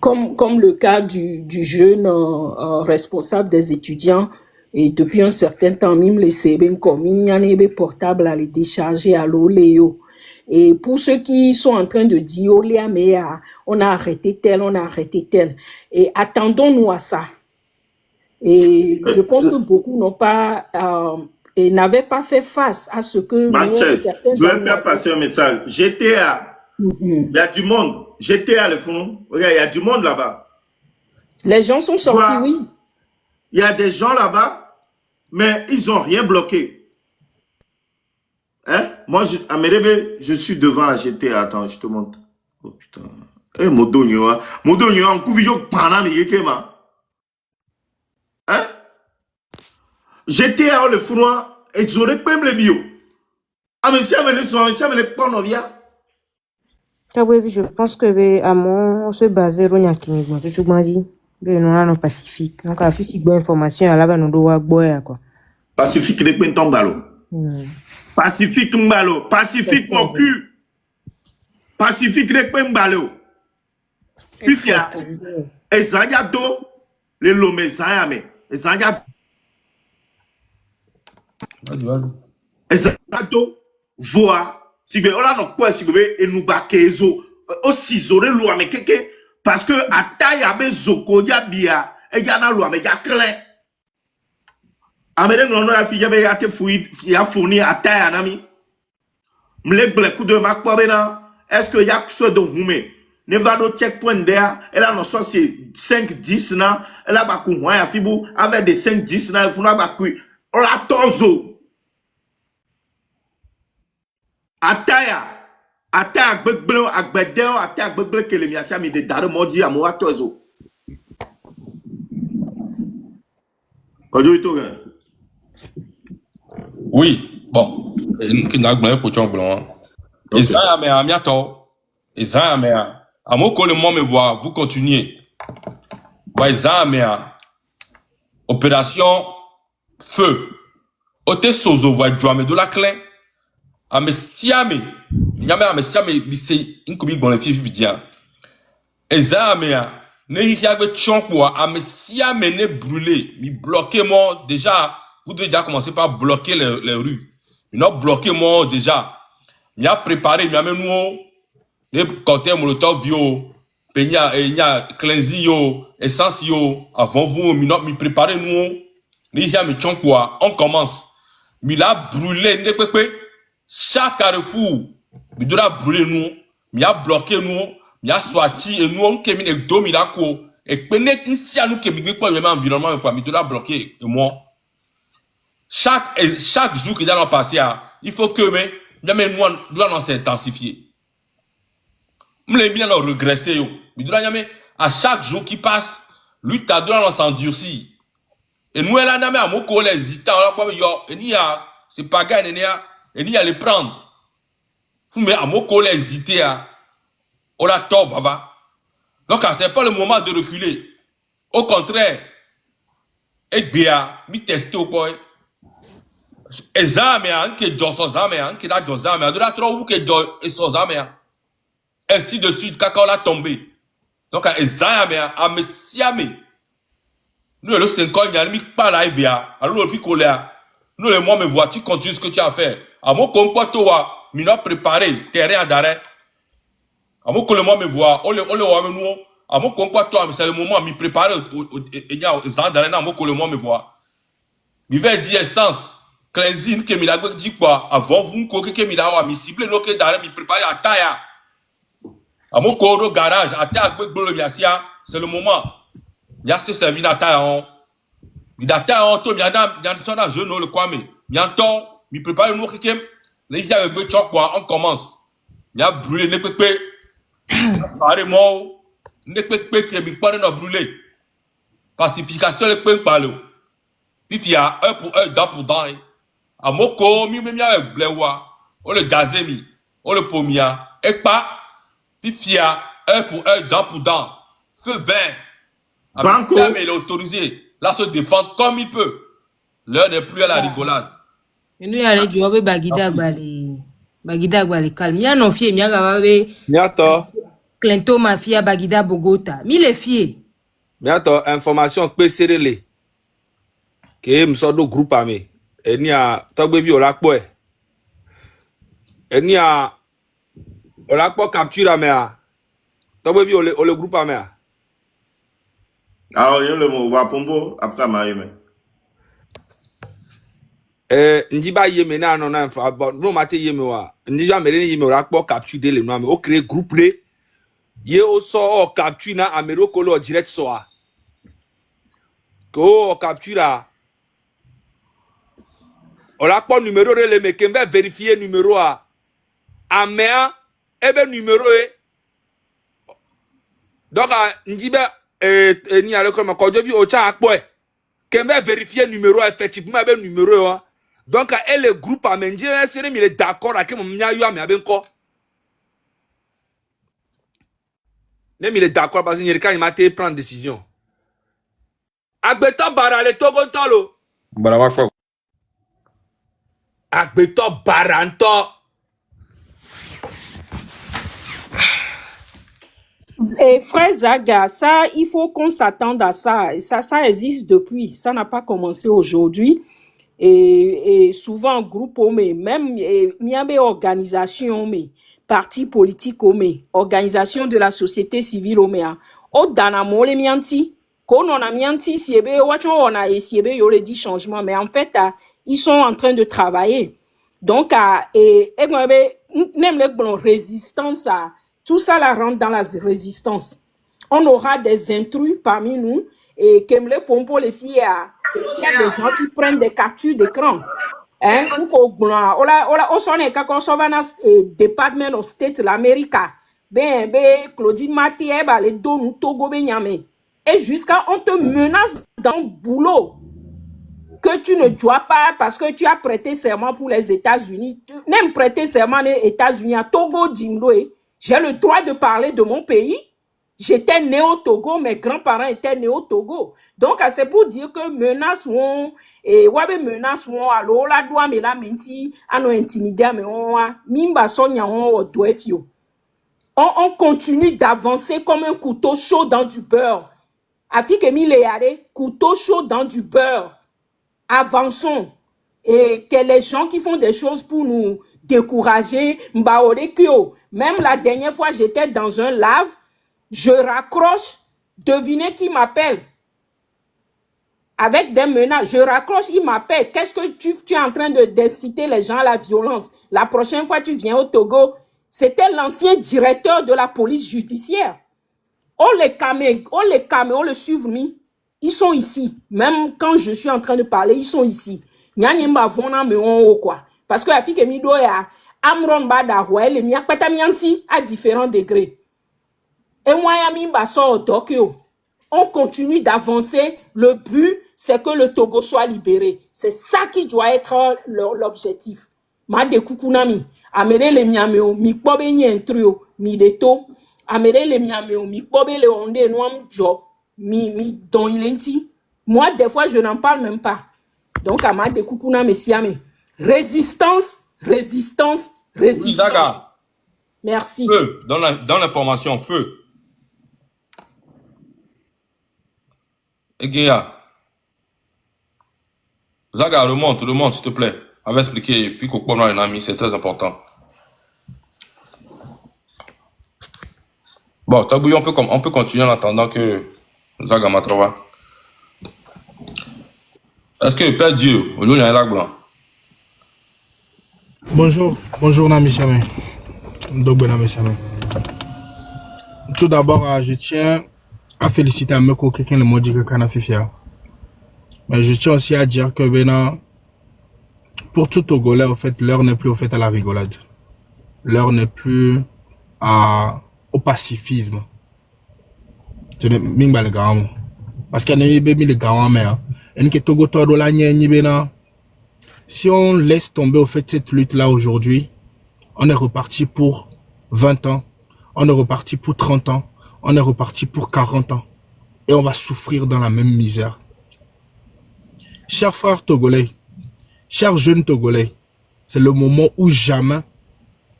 Comme le cas du jeune responsable des étudiants. Et depuis un certain temps, même les CB comme il y a des portables à les décharger à l'oléo. Et pour ceux qui sont en train de dire, oh, on a arrêté tel. Et attendons-nous à ça. Et je pense que beaucoup n'ont pas, et n'avaient pas fait face à ce que... je vais faire passer un message. GTA, il y a du monde. GTA, le fond, regarde, il y a du monde là-bas. Les gens sont sortis, oui. Il y a des gens là-bas, mais ils n'ont rien bloqué. Hein? Moi, à Merebe, je suis devant la GTA. Attends, je te montre. Oh putain. Eh, Modonio, en couvillo, panam, yekema. Hein? GTA, le froid, et j'aurais pas le bio. Ah, mais si on me les prend, je pense que à mon se baser on y a qui me dit toujours dit ben non non Pacifique donc a fait si bonne information là bas nous doit boire quoi Pacifique les pin tombalo Pacifique mbalo Pacifique mon cul Pacifique les pin mbalo Pifia ezanya do le lomezanya me ezanya do voa si be ola no kwa si be enuba kezo o sizore lo ame keke parce que ataya be zoko ya bia e ya na lo ame ya clean amere no na fi ya be ya te fui ya fourni ataya na mi mle ble coup de makwa be na est-ce que ya so de hume ne va no checkpoint there et là no so c'est 5 10 na et là ba ku hwa ya fibu avec des 5 10 na funa ba ku ola tozo Ataya. Ataya gbegblé, agbedeo, ataya gbegblé que les miasia mi de dare modi amoura tozo. Kojo ito gen. Oui, bon. Qui n'a pas pour blanc. Et ça, mais à miato. Et ça, mais à mon collègue, moi, me voir, vous continuez. Ouais, ça, mais opération feu. Ote sozo voit jouer de la clé. A me siame. Nyame a me siame lycée inkubi bon les filles vidia. Et ça, mais ne hiagbe chonkwa a me siame ne brûler, mi bloquer moi déjà. Vous devez déjà commencer par bloquer les rues. Ils n'ont bloqué moi déjà. Il a préparé, il a même nous, les cocktails molotov bio, peña, il y a cleansing yo, essence yo, avant vous, il a préparé nous, il y a mis quoi, on commence. Il a brûlé, chaque carrefour, il doit brûler nous, il a bloqué nous, il a sorti, et nous, on a mis les deux miracles, et peut-être si à nous, qui est pas le même environnement, il doit bloquer, et moi. Chaque jour qui doit passer, il faut que nous doit s'intensifier. Nous doit regresser. À chaque jour qui passe, lui doit s'endurcir. Et nous là, à mon collègue hésitant, c'est pas gagné, et ni à les prendre. Mais à mon collègue hésiter, on a tort, va. Donc c'est pas le moment de reculer. Au contraire, et bien, mi tester au point. Exame anche Johnson Zame anche da Josame a dura trop que Johnson Zame ainsi de suite quand on a tombé donc exame a messiame nous le 5 ans il y a mis pas là via alors le fico là nous le moi me vois tu continues ce que tu as fait à mon comporte toi m'a préparé terrain d'arrêt à mon que le moi me voit on le voit nous à mon comporte toi c'est le moment me préparer il y a exame d'arrêt à mon que le moi me voit il va dire essence cleansing que mila dit quoi avant vous que mila wa mi cible no que d'arrêt mi préparer à taille à mon corps garage à taille avec le biasia c'est le moment il y a ce servi à taille il a taille on to bien dans jeune le quoi mais bientôt mi préparer nous que les gens avec le choc quoi on commence il y a brûlé ne peut carrément ne peut que mi pas de brûler pacification le peut parler il y a un pour un dent pour dent à moko mi même ya blewa on le gazemi on le pomia et pas pipia un pour un dent pour dent feu vert Banco mais il est autorisé là se défendre comme il peut l'heure n'est plus à la rigolade Et nous allons jouer bagida gbali calme. Mia non fie mia gababe Miato, Clinton mafia bagida Bogota. Mi le fie. miato, information PCRL. Que m'sodo groupe amé. Eni a togbe vi olakpo e. Eni a olakpo capture amé a. Togbe vi ole groupe amé a. alors il le mot va pombo après maïme Njiba yeme na no na info but no mate yeme wa. Njiba mere ni yeme olakpo capture de le no amé. O créer groupe le. Ye o so o capture na amero kolo direct so a. Ko o capture a. Olakpo numéro le me kembe vérifier numéro a. Amea ebe numéro e. Donc njibe ni ale comme kojo vi o cha akpo e. Kembe vérifier numéro effectivement ebe numéro e. Donc elle le groupe a menji sere mi le d'accord avec mon nya yo ame abenko. Ne mi le d'accord parce que ni kan ma te prendre décision. Agbeto bara le togo tolo. Barabakwa Agbeto baranto. Et frère Zaga, ça, il faut qu'on s'attende à ça. Ça existe depuis. Ça n'a pas commencé aujourd'hui. Et souvent, groupe, même miabe organisation, parti politique, organisation de la société civile, o dana mole mianti, qu'on a mianti, siebe, on a essayé, il y aurait dit changement, mais en fait, ils sont en train de travailler. Donc, même les résistance, tout ça la rentre dans la résistance. On aura des intrus parmi nous et comme les pompos, les filles, il y a des gens qui prennent des captures d'écran. hein, on s'en est quand on va dans Department of State l'Amérique, ben Claudine Maté, les dons Togo benyame, et jusqu'à on te menace dans le boulot que tu ne dois pas parce que tu as prêté serment pour les États-Unis, même prêter serment les États-Unis à Togo Jimloé, j'ai le droit de parler de mon pays. J'étais né au Togo, mes grands-parents étaient nés au Togo. Donc, c'est pour dire que menace ou et ouais menace ou alors la doit me la menti à nous intimider mais on mimba sonya on doit fio. On continue d'avancer comme un couteau chaud dans du beurre. Afin que mille couteau chaud dans du beurre. Avançons et que les gens qui font des choses pour nous décourager, même la dernière fois j'étais dans un live. Je raccroche, devinez qui m'appelle. Avec des menaces, je raccroche, il m'appelle. Qu'est-ce que tu es en train d'inciter les gens à la violence? La prochaine fois tu viens au Togo, c'était l'ancien directeur de la police judiciaire. On les calme, on le suit. Ils sont ici. Même quand je suis en train de parler, ils sont ici. Parce que la fille qui est Amron Bada, les miakpatamianti à différents degrés. Et moi, on continue d'avancer. Le but, c'est que le Togo soit libéré. C'est ça qui doit être l'objectif. Ma de kukunami. Amere le miameo, mi pobe nyentrio, mi deto. Amere le miameo, mi pobe le onde noam jo, mi don ilenti. Moi, des fois, je n'en parle même pas. Donc, à ma de kukunami siame. Résistance, résistance, résistance. Oui, Zaga. Merci. Feu, dans l'information, feu. Egea. Zaga, remonte, s'il te plaît. On va expliquer, puis qu'on prend un ami, c'est très important. Bon, Tabouille, on peut continuer en attendant que Zaga m'attrape. Est-ce que Père Dieu, au lieu d'un lac blanc? Bonjour Nami Chamé. Tout d'abord, je tiens à féliciter un mec qui le mot dit que Kanafifia. Mais je tiens aussi à dire que pour tout Togolais, en fait, l'heure n'est plus à la rigolade. L'heure n'est plus au pacifisme. Parce qu'il y a des grands mères. Si on laisse tomber au fait cette lutte-là aujourd'hui, on est reparti pour 20 ans, on est reparti pour 30 ans, on est reparti pour 40 ans. Et on va souffrir dans la même misère. Chers frères togolais, chers jeunes togolais, c'est le moment ou jamais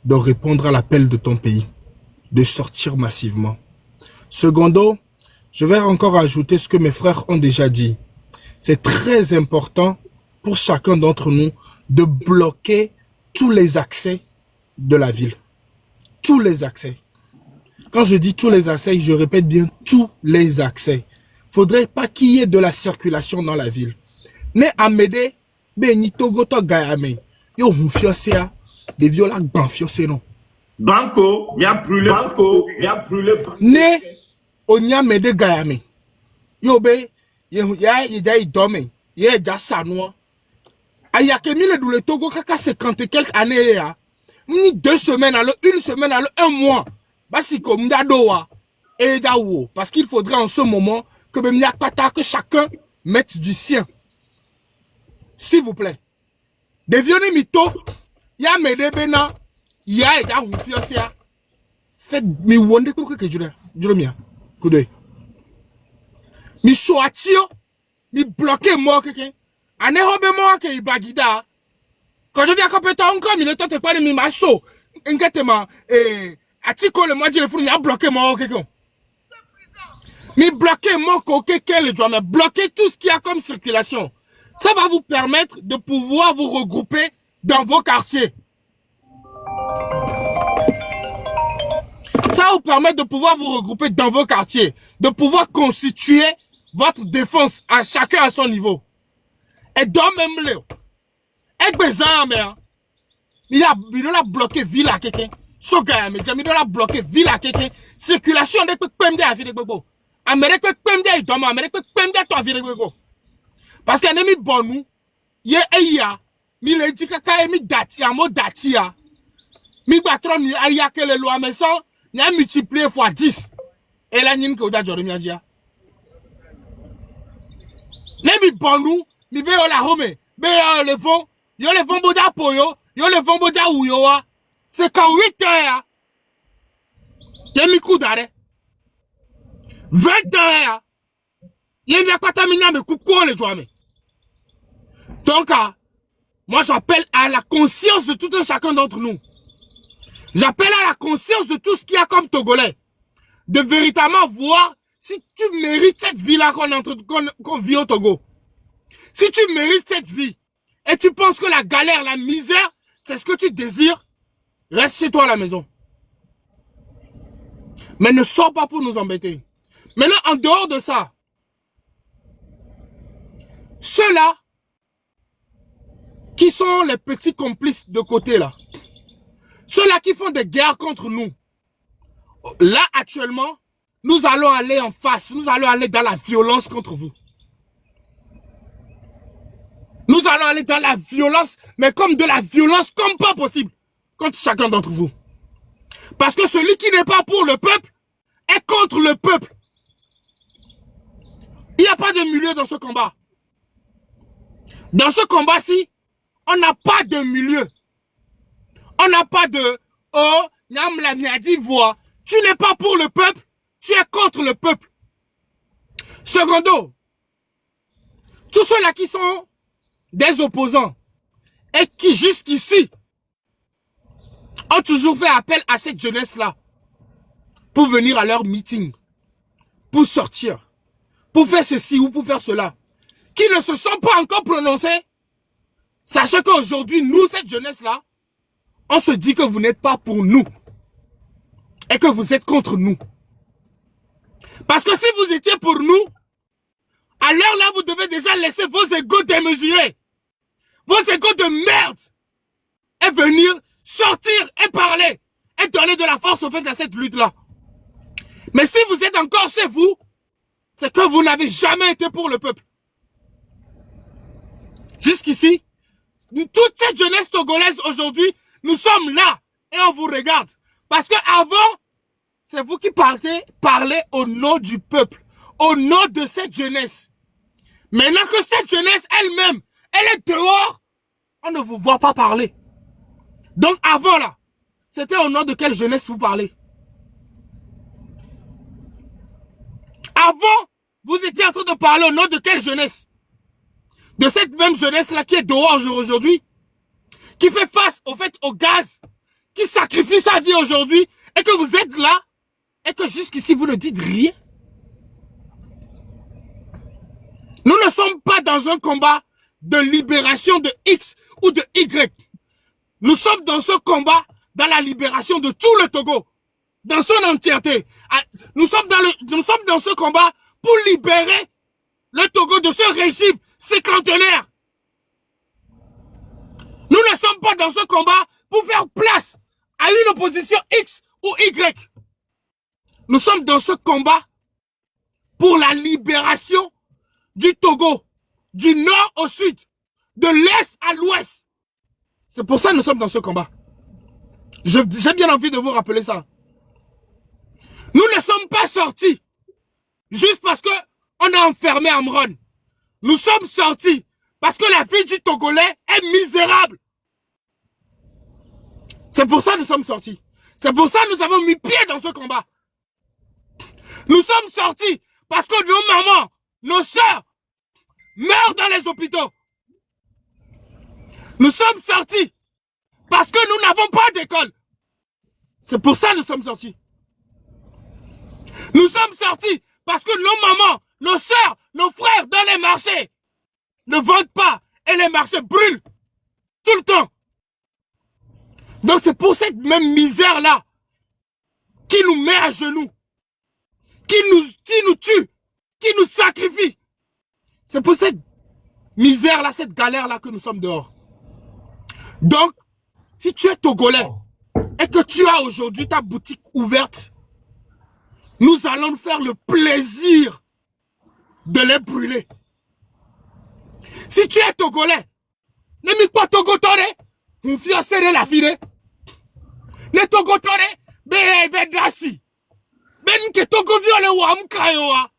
de répondre à l'appel de ton pays, de sortir massivement. Secondo, je vais encore ajouter ce que mes frères ont déjà dit. C'est très important pour chacun d'entre nous de bloquer tous les accès de la ville. Tous les accès. Quand je dis tous les accès, je répète bien tous les accès. Faudrait pas qu'il y ait de la circulation dans la ville. Mais Amédée, Beni Togo to Gayame, yo mufiosia, des violents banfiosé non. Banco, mi a brûlé. Ne, on y a Amédée Gayame. Yo be, y dome, y a sanoa. Ayake mille le Togo kaka 50 et quelques années ya. Ni 2 semaines alors, 1 semaine alors, 1 mois. Basiko mdadoa. Et dawo. Parce qu'il faudrait en ce moment que chacun mette du sien. S'il vous plaît. Deviennez mito. Ya mede bena. Ya eda hunfiosia. Faites mi wonde que je mia. Kude. Mi soatio. Mi bloqué moi quelqu'un. Ane hobe moi que ibagida. Quand je viens compétent encore, il ne tente pas de mi maso. Inquiètement. Atiko le mois de le il a bloqué moi quelqu'un. Mais bloquer mon coquet, quel doit me bloquer tout ce qu'il y a comme circulation. Ça va vous permettre de pouvoir vous regrouper dans vos quartiers. Ça va vous permettre de pouvoir vous regrouper dans vos quartiers, de pouvoir constituer votre défense à chacun à son niveau. Et dans même là, et besoin il a bloqué ville à quelqu'un. So gars, mais il a bloqué ville à quelqu'un. Circulation de PMD à ville de Amérique PMD est dommage, Amérique PMD toi ville de parce qu'un ami bon nous, il y a mi le di kaka mi dati amo dati ya. Mi batron ni ayake le loi mais sans ni a multiplié fois 10. Et là ni ko da jori mi adia. Les mi bonu, mi be la home, be le vent, yo le vent boda poyo, yo le vent boda uyo wa. C'est qu'en 8 heures. Demi coup d'arrêt. 20 heures. Il n'y a pas terminé mais coucou les joueurs. Donc, moi j'appelle à la conscience de tout un chacun d'entre nous. J'appelle à la conscience de tout ce qu'il y a comme Togolais. De véritablement voir si tu mérites cette vie-là qu'on vit au Togo. Si tu mérites cette vie et tu penses que la galère, la misère, c'est ce que tu désires, reste chez toi à la maison. Mais ne sors pas pour nous embêter. Maintenant, en dehors de ça, ceux-là qui sont les petits complices de côté là, ceux-là qui font des guerres contre nous, là actuellement, nous allons aller en face, nous allons aller dans la violence contre vous. Nous allons aller dans la violence, mais comme de la violence comme pas possible, contre chacun d'entre vous. Parce que celui qui n'est pas pour le peuple est contre le peuple. Il n'y a pas de milieu dans ce combat. Dans ce combat-ci, on n'a pas de milieu. On n'a pas de « Oh, Nyam l'a dit, voix. Tu n'es pas pour le peuple, tu es contre le peuple. » Secondo, tous ceux-là qui sont des opposants et qui jusqu'ici ont toujours fait appel à cette jeunesse-là pour venir à leur meeting, pour sortir, pour faire ceci ou pour faire cela, qui ne se sont pas encore prononcés, sachez qu'aujourd'hui, nous, cette jeunesse-là, on se dit que vous n'êtes pas pour nous et que vous êtes contre nous. Parce que si vous étiez pour nous, à l'heure là, vous devez déjà laisser vos égos démesurés, vos égos de merde, et venir sortir et parler et donner de la force au fait de cette lutte-là. Mais si vous êtes encore chez vous, c'est que vous n'avez jamais été pour le peuple. Jusqu'ici, toute cette jeunesse togolaise aujourd'hui, nous sommes là et on vous regarde. Parce que avant, c'est vous qui parlez au nom du peuple, au nom de cette jeunesse. Maintenant que cette jeunesse elle-même, elle est dehors, on ne vous voit pas parler. Donc avant là, c'était au nom de quelle jeunesse vous parlez? Avant, vous étiez en train de parler au nom de quelle jeunesse? De cette même jeunesse-là qui est dehors aujourd'hui, qui fait face au fait au gaz, qui sacrifie sa vie aujourd'hui, et que vous êtes là, et que jusqu'ici vous ne dites rien. Nous ne sommes pas dans un combat de libération de X ou de Y. Nous sommes dans ce combat, dans la libération de tout le Togo, dans son entièreté. Nous sommes dans ce combat pour libérer le Togo de ce régime cinquantenaire. Nous ne sommes pas dans ce combat pour faire place à une opposition X ou Y. Nous sommes dans ce combat pour la libération du Togo, du nord au sud, de l'est à l'ouest. C'est pour ça que nous sommes dans ce combat. J'ai bien envie de vous rappeler ça. Nous ne sommes pas sortis juste parce que on a enfermé Amron. Nous sommes sortis parce que la vie du Togolais est misérable. C'est pour ça que nous sommes sortis. C'est pour ça que nous avons mis pied dans ce combat. Nous sommes sortis parce que nos mamans, nos sœurs meurent dans les hôpitaux. Nous sommes sortis parce que nous n'avons pas d'école. C'est pour ça que nous sommes sortis. Nous sommes sortis parce que nos mamans, nos sœurs, nos frères dans les marchés ne vendent pas et les marchés brûlent tout le temps. Donc c'est pour cette même misère-là qui nous met à genoux, qui nous tue, qui nous sacrifie. C'est pour cette misère-là, cette galère-là que nous sommes dehors. Donc, si tu es Togolais et que tu as aujourd'hui ta boutique ouverte, nous allons nous faire le plaisir de les brûler. Si tu es Togolais Ne mi pas Togotore. On fiancé de la fille. Ne Togotore. Be vedrasi. Ben que Togo viole ou amkayoa.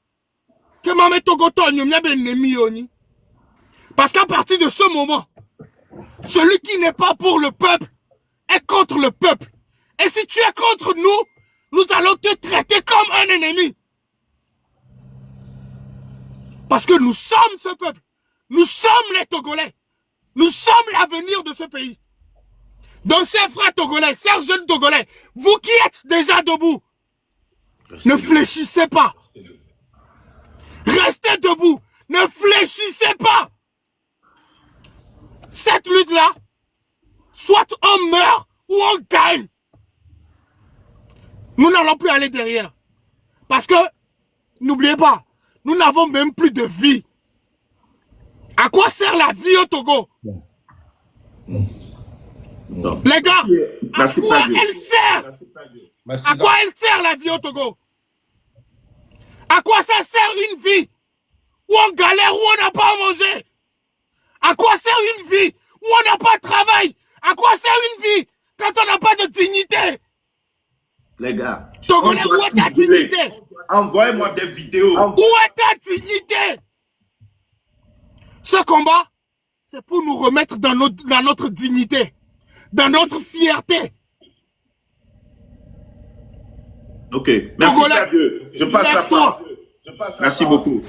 Que mame Togotonyo mia ben nemi yoni. Parce qu'à partir de ce moment, celui qui n'est pas pour le peuple est contre le peuple. Et si tu es contre nous, nous allons te traiter comme un ennemi. Parce que nous sommes ce peuple. Nous sommes les Togolais. Nous sommes l'avenir de ce pays. Donc, chers frères Togolais, chers jeunes Togolais, vous qui êtes déjà debout, ne fléchissez pas. Restez debout. Ne fléchissez pas. Cette lutte-là, soit on meurt ou on gagne. Nous n'allons plus aller derrière. Parce que, n'oubliez pas, nous n'avons même plus de vie. À quoi sert la vie au Togo? Non. Les gars, Merci à quoi Dieu. elle sert? Merci, À quoi elle sert la vie au Togo? À quoi ça sert une vie où on galère, où on n'a pas à manger? À quoi sert une vie où on n'a pas de travail? À quoi sert une vie quand on n'a pas de dignité? Les gars, Togolais, on doit où est ta tout brûler. dignité? Envoyez-moi des vidéos. Où est ta dignité? Ce combat, c'est pour nous remettre dans notre dignité, dans notre fierté. Ok, merci Togolais, Dieu. Je passe la lève-toi. parole. Merci beaucoup.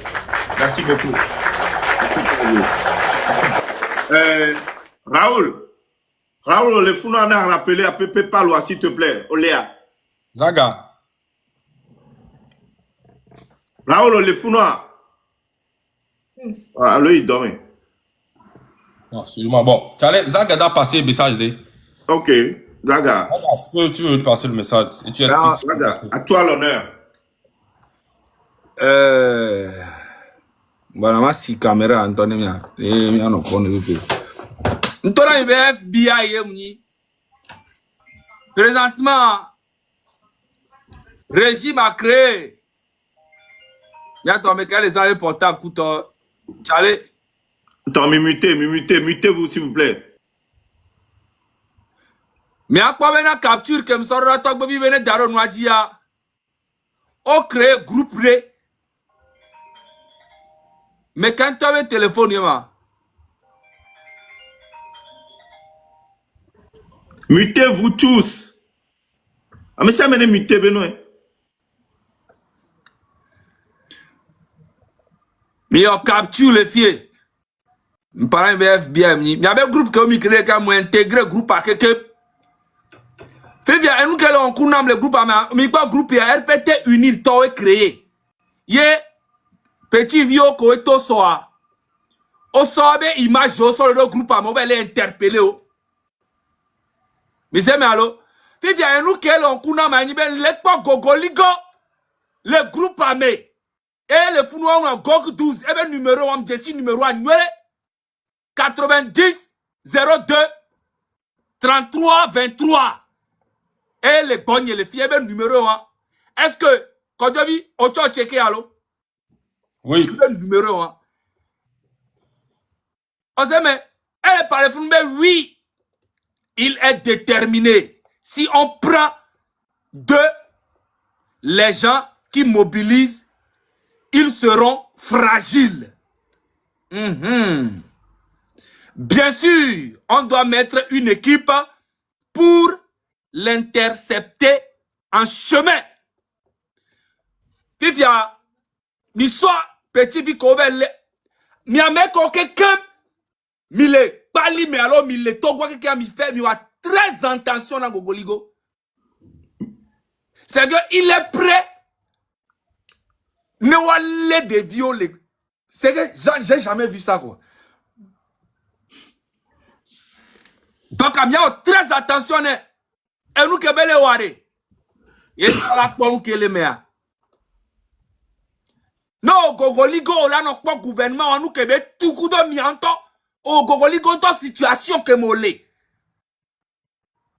Merci beaucoup. Raoul, le fou a rappelé à Pépé Palois, s'il te plaît. Oléa. Zaga. Raoul, le fou noir. Ah, lui, il dormait. Non, excuse-moi. Bon, Zaga a passé le message. Ok, Zaga. Tu veux passer le message et tu Ah, expliques. Zaga, à toi l'honneur. Voilà, ma si caméra Antoine mia. Mia no kono bipo. Ntona ibe FBI yemni. Présentement, régime a créé. Y'a ton mec les armes portables couteau. Chale. Attends, mutez-vous s'il vous plaît. Mais à quoi venir capture que me sort la toque baby venir daro noadia. On crée groupe ré. Mais quand tu as un téléphone, Mutez-vous tous. Ah, mais ça m'a muté, Benoît. mais on capture les filles. Mes parents sont FBI. Il y a un groupe qui a créé qui a intégré le groupe à quelqu'un. Fait bien, nous qui avons le groupe à mais quoi groupe à RPT unir toi créé. Yé petit vieux ko eto soa. O sobe image o sur le groupe à mobile interpellé o. Mais c'est malo. Fait bien, nous qui avons le pas gogoligo le groupe armé. Et le fou noir GOG 12, et bien numéro 1, Jessie numéro 1, 90 02 33 23. Et les bonnes et les filles, et bien numéro 1. Est-ce que, quand tu vu, on t'a checké allo? Oui. Numéro 1. On sait, mais, elle parle fou, mais oui, il est déterminé. Si on prend les gens qui mobilisent, ils seront fragiles. Bien sûr, on doit mettre une équipe pour l'intercepter en chemin. Fifia, mi soit petit vicobel, mi ame ko quelqu'un, mi le pali mais alors mi le togo quelqu'un mi fait mi wa très intention dans Gogoligo. C'est que il est prêt. Ne wale de violer. C'est que j'ai jamais vu ça quoi. Donc à très attention et nous que belle ware. Et ça la pour que le mea. Non Gogoligo là non pas gouvernement nous que be tout coup de mianto au Gogoligo to situation que molé.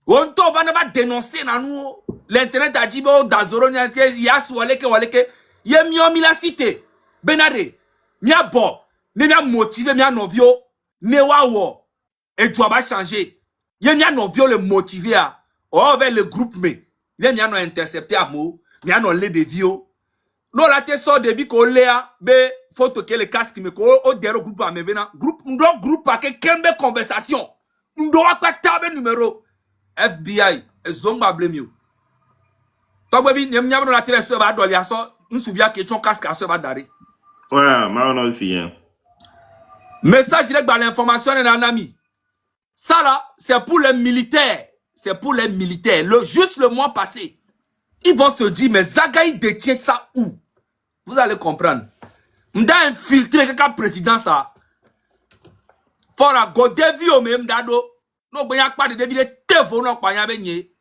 On to va ne pas dénoncer na nous l'internet a dit bon dazoro nya que yas wale que ye mi la cité benare mi abo ne mi motiver mi novio ne wa wo Et tu vas changer. Il y a un viol le motivé à. Oh, vers le groupe, mais. Il y a un intercepté à mot. Il y a un lait de viol. Non, là, tu sors de vie qu'on l'a. Mais, faut que le casque, mais qu'on au dernier groupe à me venir. Groupe à quelqu'un conversation. On doit pas taber numéro. FBI. Et zomba blame. Toi, baby, n'y a pas de la télé, ça va doler à ça. On se souvient que ton casque à ça va d'arrêter. Ouais, mais on a fini. Message direct dans l'information d'un ami. Ça là, c'est pour les militaires. C'est pour les militaires. Juste le mois passé, ils vont se dire, mais Zagaï détient ça où? Vous allez comprendre. M'da infiltré quelqu'un président ça. Fora go devi o même dado. No boya pas de devi de tevo no kwa benye.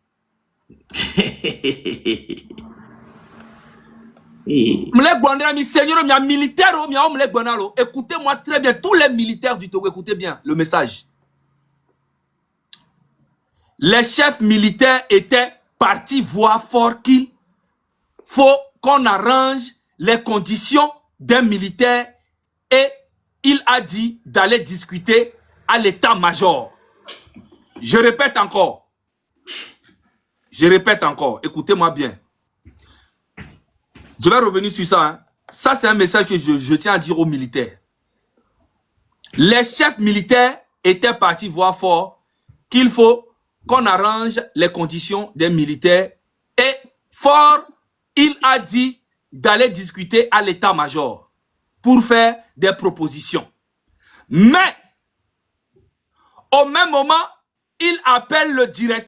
Écoutez-moi très bien, tous les militaires du Togo, écoutez bien le message. Les chefs militaires étaient partis voir fort qu'il faut qu'on arrange les conditions d'un militaire et il a dit d'aller discuter à l'état-major. Je répète encore. Écoutez-moi bien. Je vais revenir sur ça. Hein. Ça, c'est un message que je tiens à dire aux militaires. Les chefs militaires étaient partis voir fort qu'il faut qu'on arrange les conditions des militaires. Et fort, il a dit d'aller discuter à l'état-major pour faire des propositions. Mais, au même moment, il appelle le directeur